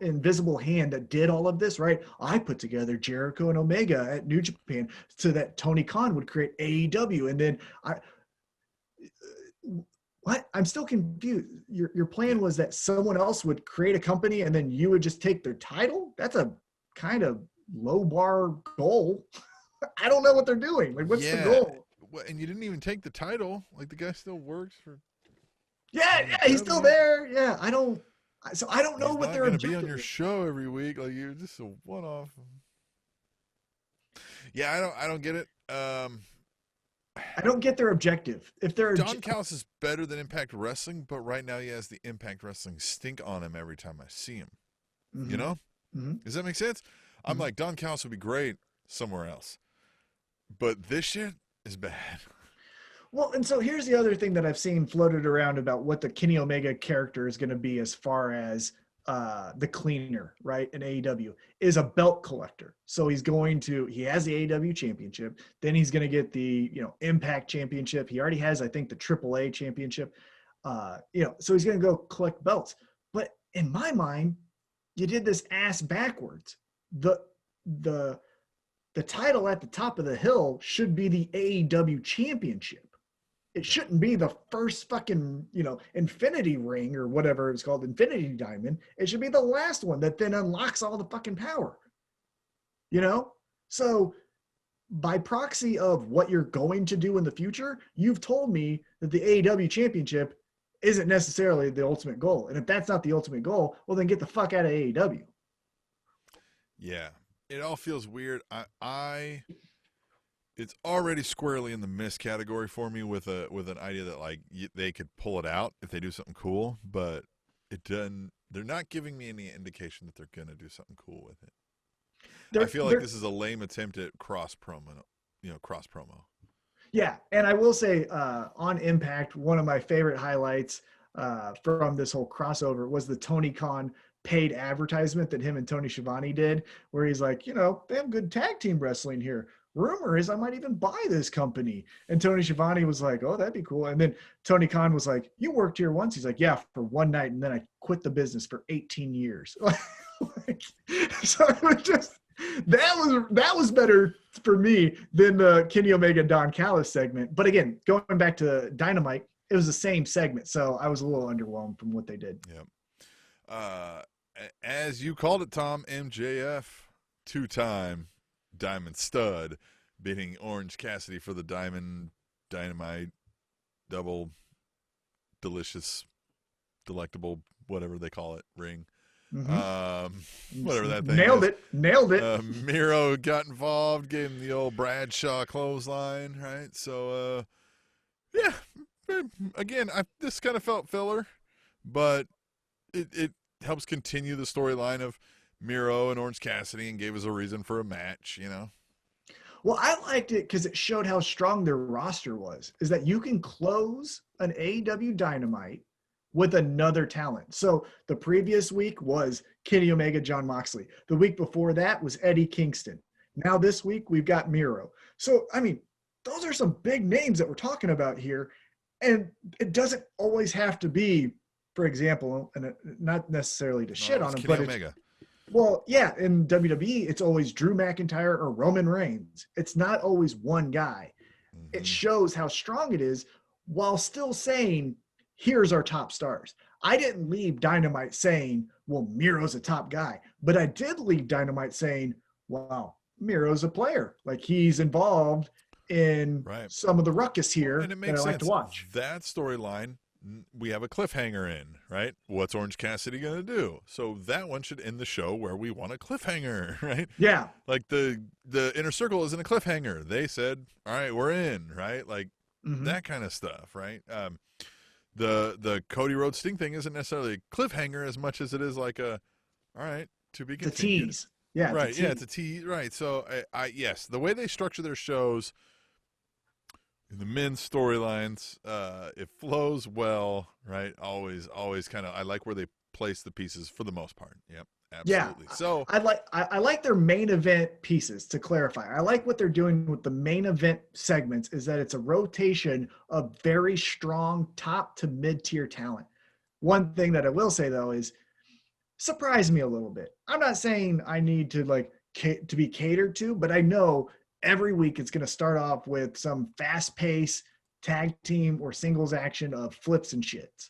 Speaker 3: invisible hand that did all of this, right? I put together Jericho and Omega at New Japan so that Tony Khan would create AEW, and then what? I'm still confused. Your plan was that someone else would create a company and then you would just take their title? That's a kind of low bar goal. I don't know what they're doing. Like, what's the goal?
Speaker 2: Well, and you didn't even take the title. Like, the guy still works for.
Speaker 3: Yeah, he's still there. Yeah, I don't know what they're
Speaker 2: going to be on your show every week. Like, you're just a one-off. Yeah, I don't get it.
Speaker 3: I don't get their objective. If they're
Speaker 2: Don Callis is better than Impact Wrestling, but right now he has the Impact Wrestling stink on him every time I see him. Mm-hmm. You know? Mm-hmm. Does that make sense? Mm-hmm. I'm like, Don Callis would be great somewhere else, but this shit is bad.
Speaker 3: Well, and so here's the other thing that I've seen floated around about what the Kenny Omega character is going to be, as far as the cleaner, right, in AEW, is a belt collector. So he has the AEW championship. Then he's going to get the, Impact championship. He already has, I think, the AAA championship. So he's going to go collect belts. But in my mind, you did this ass backwards. The title at the top of the hill should be the AEW championship. It shouldn't be the first fucking, infinity ring or whatever it's called, infinity diamond. It should be the last one that then unlocks all the fucking power. So by proxy of what you're going to do in the future, you've told me that the AEW championship isn't necessarily the ultimate goal. And if that's not the ultimate goal, well, then get the fuck out of AEW.
Speaker 2: Yeah. It all feels weird. It's already squarely in the miss category for me with an idea that like they could pull it out if they do something cool, but it doesn't. They're not giving me any indication that they're gonna do something cool with it. I feel like this is a lame attempt at cross promo.
Speaker 3: Yeah, and I will say on Impact, one of my favorite highlights from this whole crossover was the Tony Khan paid advertisement that him and Tony Schiavone did, where he's like, they have good tag team wrestling here. Rumor is I might even buy this company. And Tony Schiavone was like, oh, that'd be cool. And then Tony Khan was like, you worked here once? He's like, yeah, for one night. And then I quit the business for 18 years. So it was just, that was better for me than the Kenny Omega Don Callis segment. But again, going back to Dynamite, it was the same segment. So I was a little underwhelmed from what they did.
Speaker 2: Yeah. As you called it, Tom, MJF, 2-time Diamond Stud, beating Orange Cassidy for the Dynamite double delicious, delectable, whatever they call it, ring. Mm-hmm. Whatever that thing
Speaker 3: Nailed
Speaker 2: is.
Speaker 3: it.
Speaker 2: Miro got involved, gave him the old Bradshaw clothesline, right? So, yeah, again, this kind of felt filler, but it helps continue the storyline of Miro and Orange Cassidy and gave us a reason for a match,
Speaker 3: Well, I liked it because it showed how strong their roster was. Is that you can close an AEW Dynamite with another talent. So the previous week was Kenny Omega, John Moxley. The week before that was Eddie Kingston. Now this week we've got Miro. So, I mean, those are some big names that we're talking about here. And it doesn't always have to be, for example, and not necessarily to shit on him,
Speaker 2: Kenny
Speaker 3: but
Speaker 2: Omega.
Speaker 3: Well, yeah, in WWE, it's always Drew McIntyre or Roman Reigns. It's not always one guy.
Speaker 2: Mm-hmm.
Speaker 3: It shows how strong it is while still saying, here's our top stars. I didn't leave Dynamite saying, well, Miro's a top guy. But I did leave Dynamite saying, wow, Miro's a player. Like, he's involved in some of the ruckus here
Speaker 2: and it makes
Speaker 3: that I
Speaker 2: sense.
Speaker 3: like to watch.
Speaker 2: That storyline, we have a cliffhanger in, right? What's Orange Cassidy going to do? So that one should end the show where we want a cliffhanger, right?
Speaker 3: Yeah.
Speaker 2: Like the Inner Circle isn't a cliffhanger. They said, all right, we're in, right? Like that kind of stuff, right? The Cody Rhodes Sting thing isn't necessarily a cliffhanger as much as it is like a, all right, to be continued.
Speaker 3: It's a tease. Yeah.
Speaker 2: Right. Yeah, it's a tease. Right. So yes, the way they structure their shows, the men's storylines, it flows well, right? Always kind of. I like where they place the pieces for the most part. Yep, absolutely.
Speaker 3: Yeah,
Speaker 2: so
Speaker 3: I like their main event pieces. To clarify, I like what they're doing with the main event segments. Is that it's a rotation of very strong top to mid tier talent. One thing that I will say though is surprise me a little bit. I'm not saying I need to to be catered to, but I know every week it's going to start off with some fast-paced tag team or singles action of flips and shits.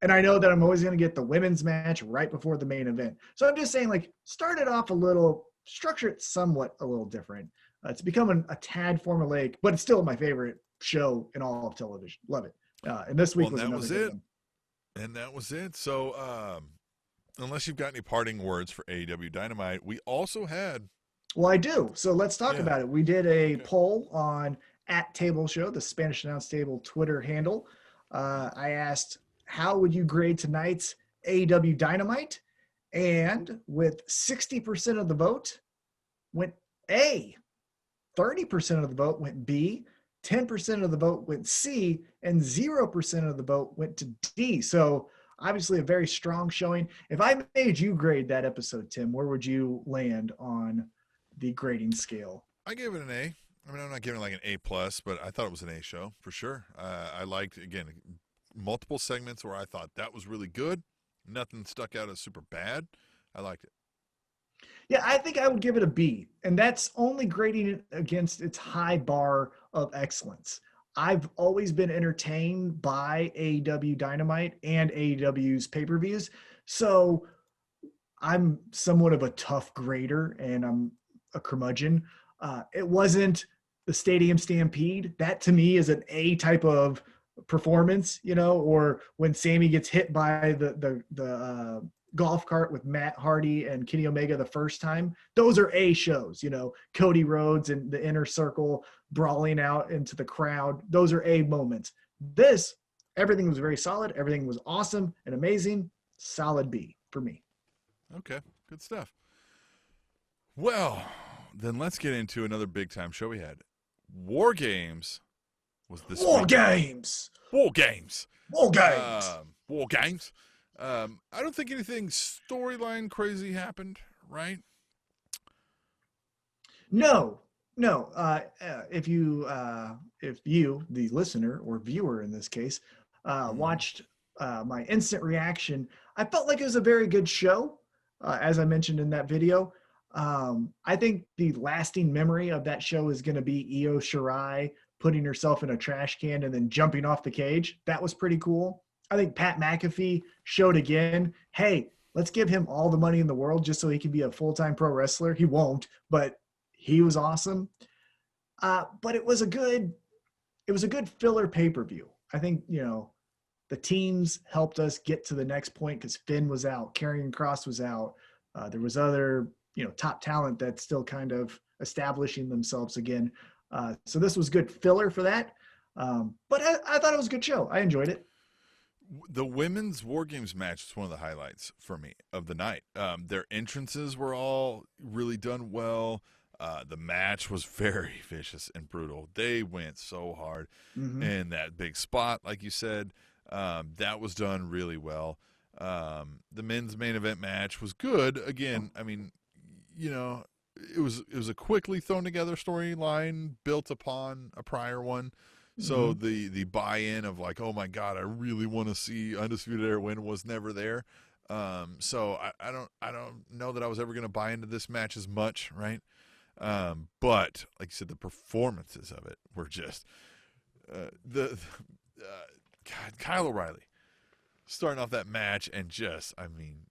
Speaker 3: And I know that I'm always going to get the women's match right before the main event. So I'm just saying, start it off a little, structure it somewhat a little different. It's becoming a tad formulaic, but it's still my favorite show in all of television. Love it. And this week
Speaker 2: that was it. And that was it. So unless you've got any parting words for AEW Dynamite, we also had.
Speaker 3: Well, I do. So let's talk about it. We did a poll on @TableShow, the Spanish Announce Table Twitter handle. I asked, how would you grade tonight's AEW Dynamite? And with 60% of the vote went A, 30% of the vote went B, 10% of the vote went C, and 0% of the vote went to D. So obviously a very strong showing. If I made you grade that episode, Tim, where would you land on the grading scale?
Speaker 2: I gave it an A. I mean, I'm not giving it like an A+, but I thought it was an A show for sure. I liked, again, multiple segments where I thought that was really good. Nothing stuck out as super bad. I liked it.
Speaker 3: Yeah, I think I would give it a B, and that's only grading it against its high bar of excellence. I've always been entertained by AEW Dynamite and AEW's pay-per-views, so I'm somewhat of a tough grader, and I'm a curmudgeon. It wasn't the Stadium Stampede. That to me is an A type of performance, or when Sammy gets hit by the golf cart with Matt Hardy and Kenny Omega the first time. Those are A shows, Cody Rhodes and the Inner Circle brawling out into the crowd. Those are A moments. This, everything was very solid. Everything was awesome and amazing. Solid B for me.
Speaker 2: Okay, good stuff. Well, then let's get into another big time show we had. War Games was this
Speaker 3: War
Speaker 2: week.
Speaker 3: Games.
Speaker 2: War Games.
Speaker 3: War Games.
Speaker 2: War Games. I don't think anything storyline crazy happened, right?
Speaker 3: No. If you, the listener or viewer in this case, watched my instant reaction, I felt like it was a very good show, as I mentioned in that video. I think the lasting memory of that show is going to be Io Shirai putting herself in a trash can and then jumping off the cage. That was pretty cool. I think Pat McAfee showed again, hey, let's give him all the money in the world just so he can be a full-time pro wrestler. He won't, but he was awesome. But it was a good filler pay-per-view. I think, the teams helped us get to the next point because Finn was out, Karrion Kross was out. There was other, top talent that's still kind of establishing themselves again. So this was good filler for that. But I thought it was a good show. I enjoyed it.
Speaker 2: The women's War Games match was one of the highlights for me of the night. Their entrances were all really done well. The match was very vicious and brutal. They went so hard. And that big spot, like you said, that was done really well. The men's main event match was good. Again, I mean, you know, it was a quickly thrown together storyline built upon a prior one. So the buy-in of like, oh my God, I really want to see Undisputed Era win was never there. So I don't know that I was ever going to buy into this match as much, right? But like you said, the performances of it were just God, Kyle O'Reilly starting off that match and just, I mean,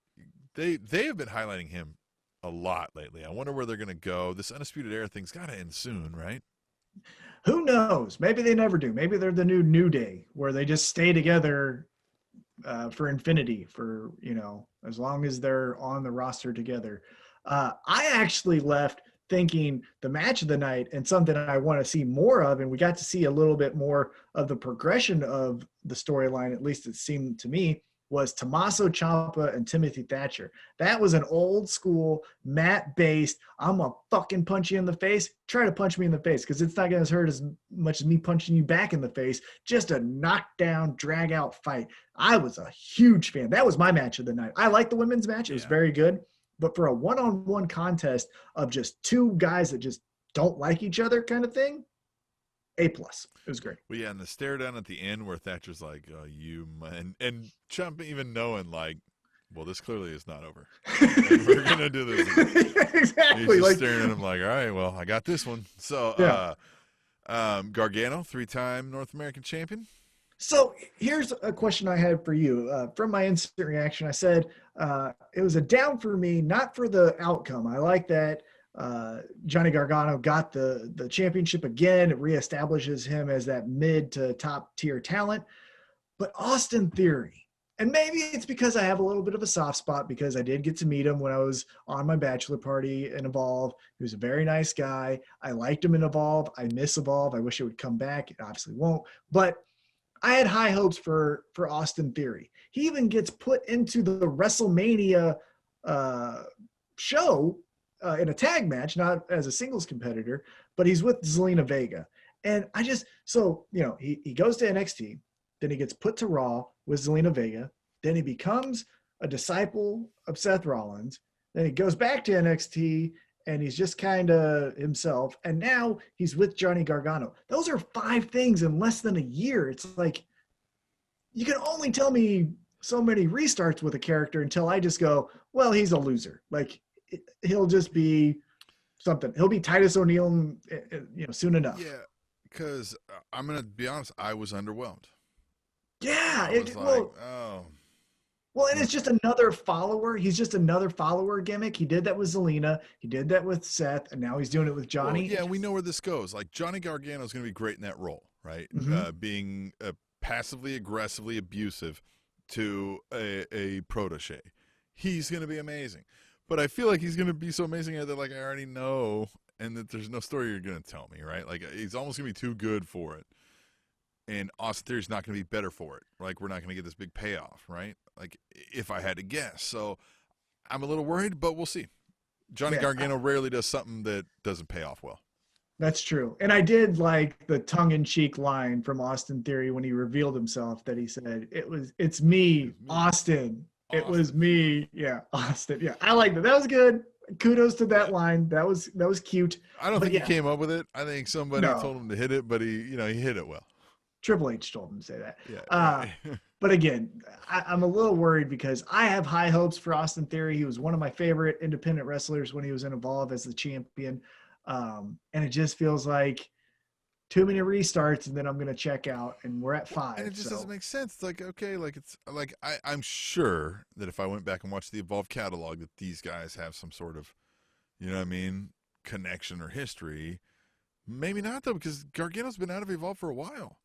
Speaker 2: they have been highlighting him a lot lately. I wonder where they're going to go. This Undisputed Era thing's got to end soon, right?
Speaker 3: Who knows? Maybe they never do. Maybe they're the New Day, where they just stay together for infinity, for, you know, as long as they're on the roster together. I actually left thinking the match of the night and something I want to see more of, and we got to see a little bit more of the progression of the storyline, at least it seemed to me, was Tommaso Ciampa and Timothy Thatcher. That was an old school mat-based, I'm going to fucking punch you in the face. Try to punch me in the face, because it's not going to hurt as much as me punching you back in the face. Just a knockdown, drag-out fight. I was a huge fan. That was my match of the night. I liked the women's match. It was very good. But for a one-on-one contest of just two guys that just don't like each other kind of thing, A+. It was great.
Speaker 2: Well, yeah, and the stare down at the end where Thatcher's like, oh, you, and Ciampa even knowing, like, well, this clearly is not over. Like, we're going to do this again.
Speaker 3: Exactly.
Speaker 2: He's just
Speaker 3: like,
Speaker 2: staring at him like, all right, well, I got this one. So, Gargano, 3-time North American champion.
Speaker 3: So here's a question I had for you. From my instant reaction, I said it was a down for me, not for the outcome. I like that Johnny Gargano got the championship again. It reestablishes him as that mid to top tier talent. But Austin Theory, and maybe it's because I have a little bit of a soft spot because I did get to meet him when I was on my bachelor party in Evolve. He was a very nice guy. I liked him in Evolve. I miss Evolve. I wish it would come back. It obviously won't. But I had high hopes for Austin Theory. He even gets put into the WrestleMania show in a tag match, not as a singles competitor, but he's with Zelina Vega. And he goes to NXT, then he gets put to Raw with Zelina Vega, then he becomes a disciple of Seth Rollins, then he goes back to NXT, and he's just kind of himself. And now he's with Johnny Gargano. Those are 5 things in less than a year. It's like, you can only tell me so many restarts with a character until I just go, well, he's a loser. Like, he'll just be something. He'll be Titus O'Neil, soon enough.
Speaker 2: Yeah, because I'm going to be honest, I was underwhelmed.
Speaker 3: Yeah.
Speaker 2: oh.
Speaker 3: Well, and it's just another follower. He's just another follower gimmick. He did that with Zelina. He did that with Seth, and now he's doing it with Johnny.
Speaker 2: Well, yeah, we know where this goes. Like, Johnny Gargano is going to be great in that role, right? Being passively aggressively abusive to a protege. He's going to be amazing. But I feel like he's going to be so amazing that, like, I already know, and that there's no story you're going to tell me, right? Like, he's almost going to be too good for it. And Austin Theory's not going to be better for it. Like, we're not going to get this big payoff, right? Like, if I had to guess. So I'm a little worried, but we'll see. Johnny Gargano rarely does something that doesn't pay off well.
Speaker 3: That's true. And I did like the tongue-in-cheek line from Austin Theory when he revealed himself that he said, it's me, Austin. It was me. Yeah, Austin. Yeah, I liked it. That was good. Kudos to that line. That was cute.
Speaker 2: I don't think he came up with it. I think somebody told him to hit it, but he hit it well.
Speaker 3: Triple H told him to say that.
Speaker 2: Yeah.
Speaker 3: But again, I'm a little worried because I have high hopes for Austin Theory. He was one of my favorite independent wrestlers when he was in Evolve as the champion. And it just feels like too many restarts, and then I'm going to check out, and we're at 5.
Speaker 2: And it just doesn't make sense. It's like, okay, like it's like I'm sure that if I went back and watched the Evolve catalog that these guys have some sort of, connection or history. Maybe not, though, because Gargano's been out of Evolve for a while.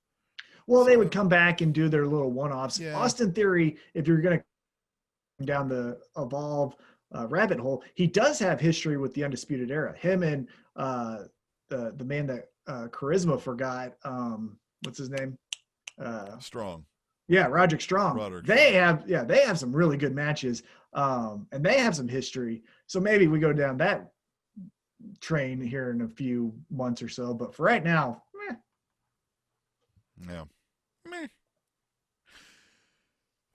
Speaker 3: Well, they would come back and do their little one-offs. Yeah. Austin Theory, if you're going to come down the Evolve rabbit hole, he does have history with the Undisputed Era. Him and the man that Charisma forgot, what's his name?
Speaker 2: Strong.
Speaker 3: Yeah, Roderick Strong.
Speaker 2: Roderick
Speaker 3: they have some really good matches, and they have some history. So maybe we go down that train here in a few months or so. But for right now,
Speaker 2: Yeah. Meh.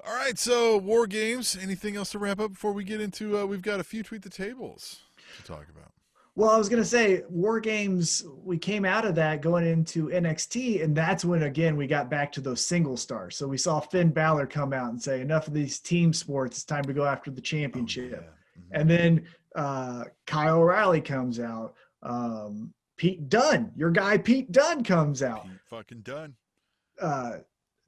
Speaker 2: All right, so War Games. Anything else to wrap up before we get into? We've got a few tweet the tables to talk about.
Speaker 3: Well, I was going to say War Games, we came out of that going into NXT, and that's when, again, we got back to those single stars. So we saw Finn Balor come out and say, enough of these team sports. It's time to go after the championship.
Speaker 2: Oh, yeah. Mm-hmm.
Speaker 3: And then Kyle O'Reilly comes out. Pete Dunne, your guy Pete Dunne comes out.
Speaker 2: Pete fucking Dunne.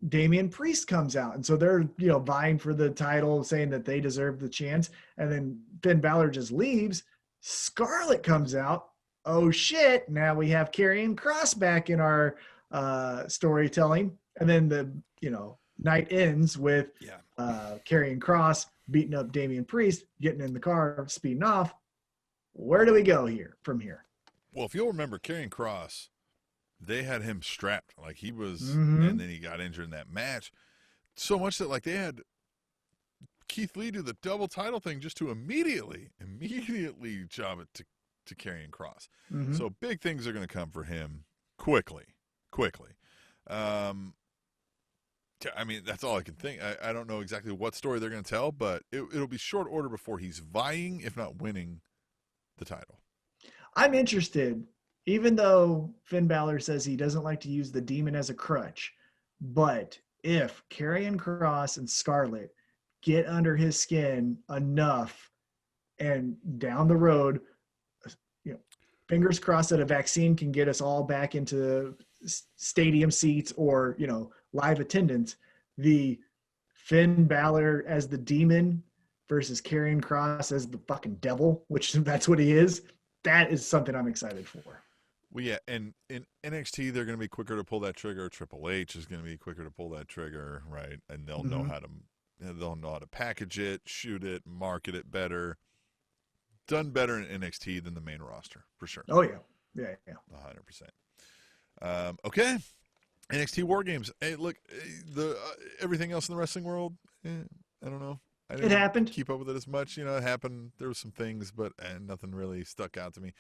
Speaker 3: Damian Priest comes out. And so they're, vying for the title, saying that they deserve the chance. And then Finn Balor just leaves. Scarlett comes out. Oh shit! Now we have Karrion Kross back in our storytelling, and then the night ends with Karrion Kross beating up Damian Priest, getting in the car, speeding off. Where do we go from here?
Speaker 2: Well, if you'll remember, Karrion Kross, they had him strapped like he was,
Speaker 3: Mm-hmm.
Speaker 2: and then he got injured in that match. So much that they had Keith Lee do the double title thing just to immediately job it to Karrion Kross.
Speaker 3: Mm-hmm.
Speaker 2: So big things are going to come for him quickly. I mean, that's all I can think. I don't know exactly what story they're going to tell, but it'll be short order before he's vying, if not winning, the title.
Speaker 3: I'm interested, even though Finn Balor says he doesn't like to use the demon as a crutch, but if Karrion Kross and Scarlett get under his skin enough, and down the road, fingers crossed that a vaccine can get us all back into stadium seats or, live attendance, the Finn Balor as the demon versus Karrion Kross as the fucking devil, which that's what he is. That is something I'm excited for.
Speaker 2: Well, yeah, and in NXT, they're going to be quicker to pull that trigger. Triple H is going to be quicker to pull that trigger, right? And they'll know how to package it, shoot it, market it better. Done better in NXT than the main roster, for sure.
Speaker 3: Oh, yeah. Yeah.
Speaker 2: 100%. Okay. NXT War Games. Hey, look, everything else in the wrestling world, I don't know. I didn't
Speaker 3: happened.
Speaker 2: Keep up with it as much. It happened. There were some things, but nothing really stuck out to me.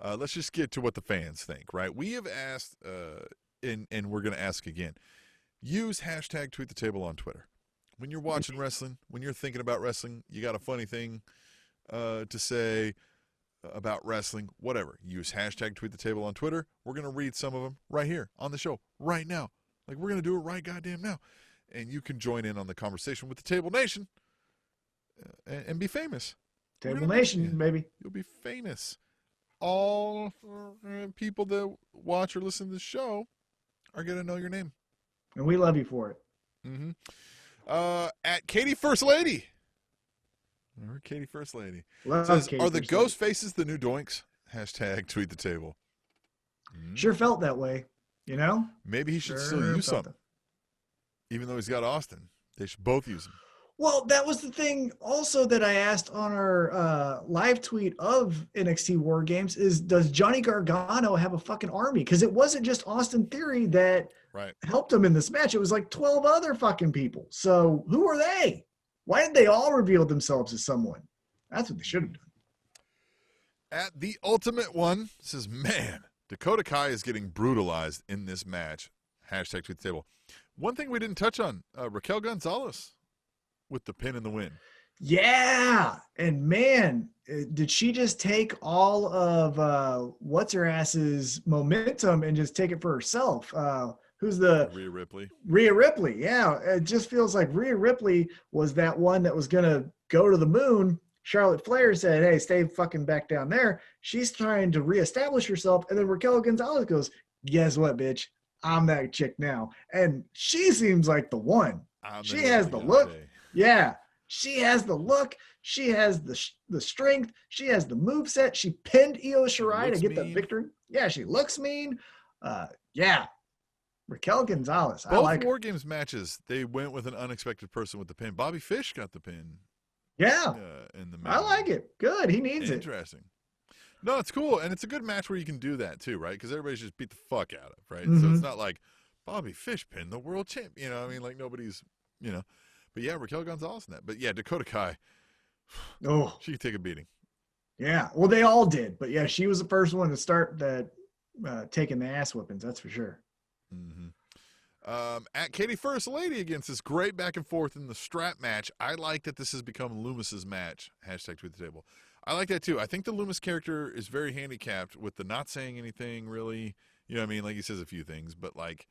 Speaker 2: Let's just get to what the fans think, right? We have asked, and we're going to ask again. Use hashtag tweet the table on Twitter. When you're watching wrestling, when you're thinking about wrestling, you got a funny thing to say about wrestling, whatever. Use hashtag tweet the table on Twitter. We're going to read some of them right here on the show right now. Like, we're going to do it right goddamn now. And you can join in on the conversation with the Table Nation and be famous.
Speaker 3: Table Nation, baby.
Speaker 2: You'll be famous. All people that watch or listen to the show are going to know your name.
Speaker 3: And we love you for it.
Speaker 2: Mm-hmm. At Katie First Lady. Remember Katie First Lady. Says,
Speaker 3: Katie
Speaker 2: are the
Speaker 3: First
Speaker 2: ghost
Speaker 3: Lady.
Speaker 2: faces the new doinks? Hashtag tweet the table.
Speaker 3: Sure felt that way,
Speaker 2: Maybe he should still use some. Even though he's got Austin. They should both use him.
Speaker 3: Well, that was the thing also that I asked on our live tweet of NXT War Games is, does Johnny Gargano have a fucking army? Because it wasn't just Austin Theory that helped him in this match. It was like 12 other fucking people. So who are they? Why did they all reveal themselves as someone? That's what they should have done.
Speaker 2: At the ultimate one, says, man, Dakota Kai is getting brutalized in this match. Hashtag tweet the table. One thing we didn't touch on, Raquel Gonzalez with the pin in the win.
Speaker 3: Yeah. And man, did she just take all of what's-her-ass's momentum and just take it for herself? Who's the
Speaker 2: Rhea Ripley?
Speaker 3: Rhea Ripley, yeah. It just feels like Rhea Ripley was that one that was going to go to the moon. Charlotte Flair said, hey, stay fucking back down there. She's trying to reestablish herself. And then Raquel Gonzalez goes, guess what, bitch? I'm that chick now. And she seems like the one. She has the look. Yeah. She has the look. She has the strength. She has the moveset. She pinned Io Shirai to get the victory. Yeah, she looks mean. Yeah. Raquel Gonzalez.
Speaker 2: Both
Speaker 3: I like
Speaker 2: War Games matches, they went with an unexpected person with the pin. Bobby Fish got the pin.
Speaker 3: Yeah.
Speaker 2: In the
Speaker 3: I like it. Good. He needs it.
Speaker 2: Interesting. No, it's cool. And it's a good match where you can do that too, right? Because everybody's just beat the fuck out of, right?
Speaker 3: Mm-hmm.
Speaker 2: So it's not like Bobby Fishpin, the world champ. You know, I mean, like nobody's, you know. But yeah, Raquel Gonzalez in that. But yeah, Dakota Kai, she could take a beating.
Speaker 3: Yeah, well, they all did. But yeah, she was the first one to start that taking the ass whippings. That's for sure.
Speaker 2: Mm-hmm. At Katie First Lady against this great back and forth in the strap match. I like that this has become Loomis's match. Hashtag tweet the table. I like that too. I think the Loomis character is very handicapped with the not saying anything really. You know what I mean? Like he says a few things, but like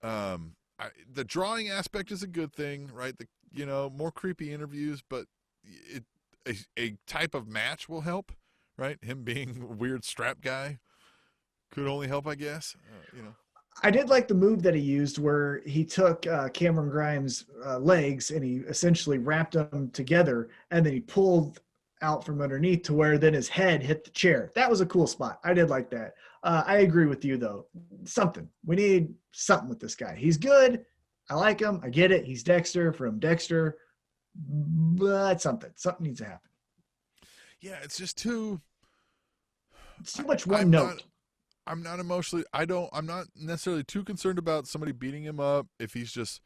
Speaker 2: the drawing aspect is a good thing, right? More creepy interviews, but a type of match will help, right? Him being a weird strap guy could only help, I guess.
Speaker 3: I did like the move that he used where he took Cameron Grimes' legs and he essentially wrapped them together, and then he pulled out from underneath to where then his head hit the chair. That was a cool spot. I did like that. I agree with you, though. We need something with this guy. He's good. I like him. I get it. He's Dexter from Dexter. But something needs to happen.
Speaker 2: Yeah, it's just too
Speaker 3: much one note.
Speaker 2: I'm not necessarily too concerned about somebody beating him up if he's just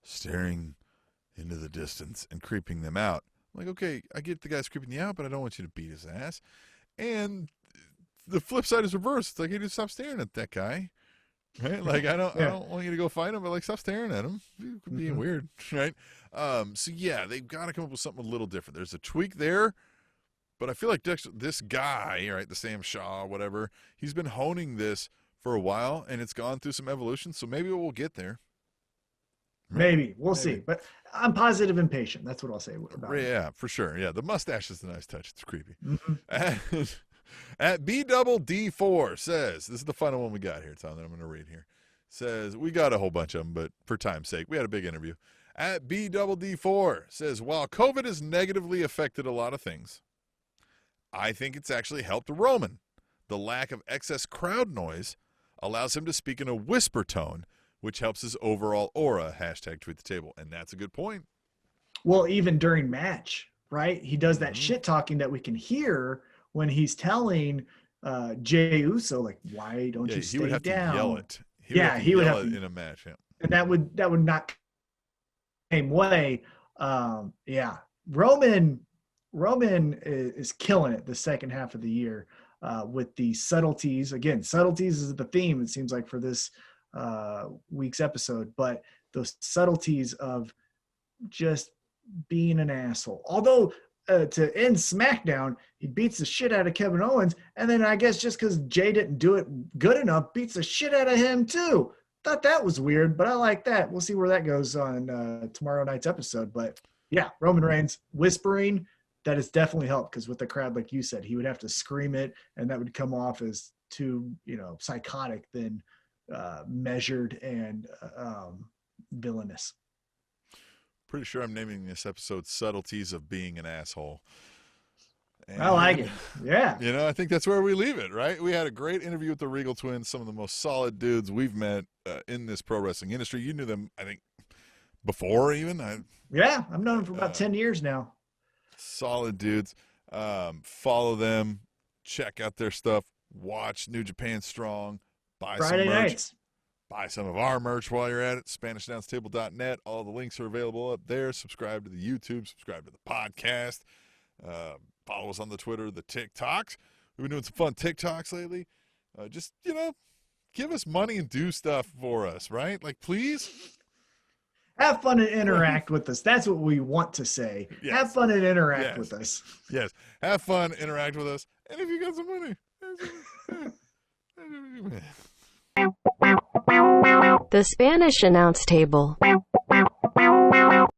Speaker 2: staring into the distance and creeping them out. I'm like, okay, I get the guy's creeping you out, but I don't want you to beat his ass. And the flip side is reversed. It's like, hey, just stop staring at that guy. Right? Like, I don't want you to go fight him, but like, stop staring at him. You're being weird, right? So yeah, they've got to come up with something a little different. There's a tweak there. But I feel like this guy, right, the Sam Shaw, whatever, he's been honing this for a while, and it's gone through some evolution, so maybe we'll get there.
Speaker 3: Right? Maybe. We'll see. But I'm positive and patient. That's what I'll say about it.
Speaker 2: Yeah, for sure. Yeah, the mustache is a nice touch. It's creepy. Mm-hmm. At BDD4 says, this is the final one we got here, Tom, that I'm going to read here. Says, we got a whole bunch of them, but for time's sake, we had a big interview. At BDD4 says, while COVID has negatively affected a lot of things, I think it's actually helped Roman. The lack of excess crowd noise allows him to speak in a whisper tone, which helps his overall aura. Hashtag tweet the table. And that's a good point.
Speaker 3: Well, even during match, right? He does that shit talking that we can hear when he's telling Jey Uso, like, why don't you stay down?
Speaker 2: He would have to yell it.
Speaker 3: He would have
Speaker 2: to in a match. Yeah.
Speaker 3: And that would not same way. Roman is killing it the second half of the year with the subtleties. Again, subtleties is the theme, it seems like, for this week's episode. But those subtleties of just being an asshole. Although to end SmackDown, he beats the shit out of Kevin Owens. And then I guess just because Jay didn't do it good enough, beats the shit out of him too. Thought that was weird, but I like that. We'll see where that goes on tomorrow night's episode. But yeah, Roman Reigns whispering, that has definitely helped, because with the crowd, like you said, he would have to scream it, and that would come off as too, psychotic than measured and villainous.
Speaker 2: Pretty sure I'm naming this episode Subtleties of Being an Asshole. And,
Speaker 3: I like it. Yeah.
Speaker 2: I think that's where we leave it, right? We had a great interview with the Riegel Twins, some of the most solid dudes we've met in this pro wrestling industry. You knew them, I think, before even.
Speaker 3: Yeah, I've known them for about 10 years now.
Speaker 2: Solid dudes. Follow them. Check out their stuff. Watch New Japan Strong. Buy
Speaker 3: Friday
Speaker 2: some merch.
Speaker 3: Nights.
Speaker 2: Buy some of our merch while you're at it. SpanishAnnounceTable.net. All the links are available up there. Subscribe to the YouTube. Subscribe to the podcast. Follow us on the Twitter, the TikToks. We've been doing some fun TikToks lately. Just, give us money and do stuff for us, right? Like, please.
Speaker 3: Have fun and interact with us. That's what we want to say.
Speaker 2: Yes.
Speaker 3: Have fun and interact with us.
Speaker 2: Yes. Have fun, interact with us. And if you got some money.
Speaker 1: The Spanish Announce Table.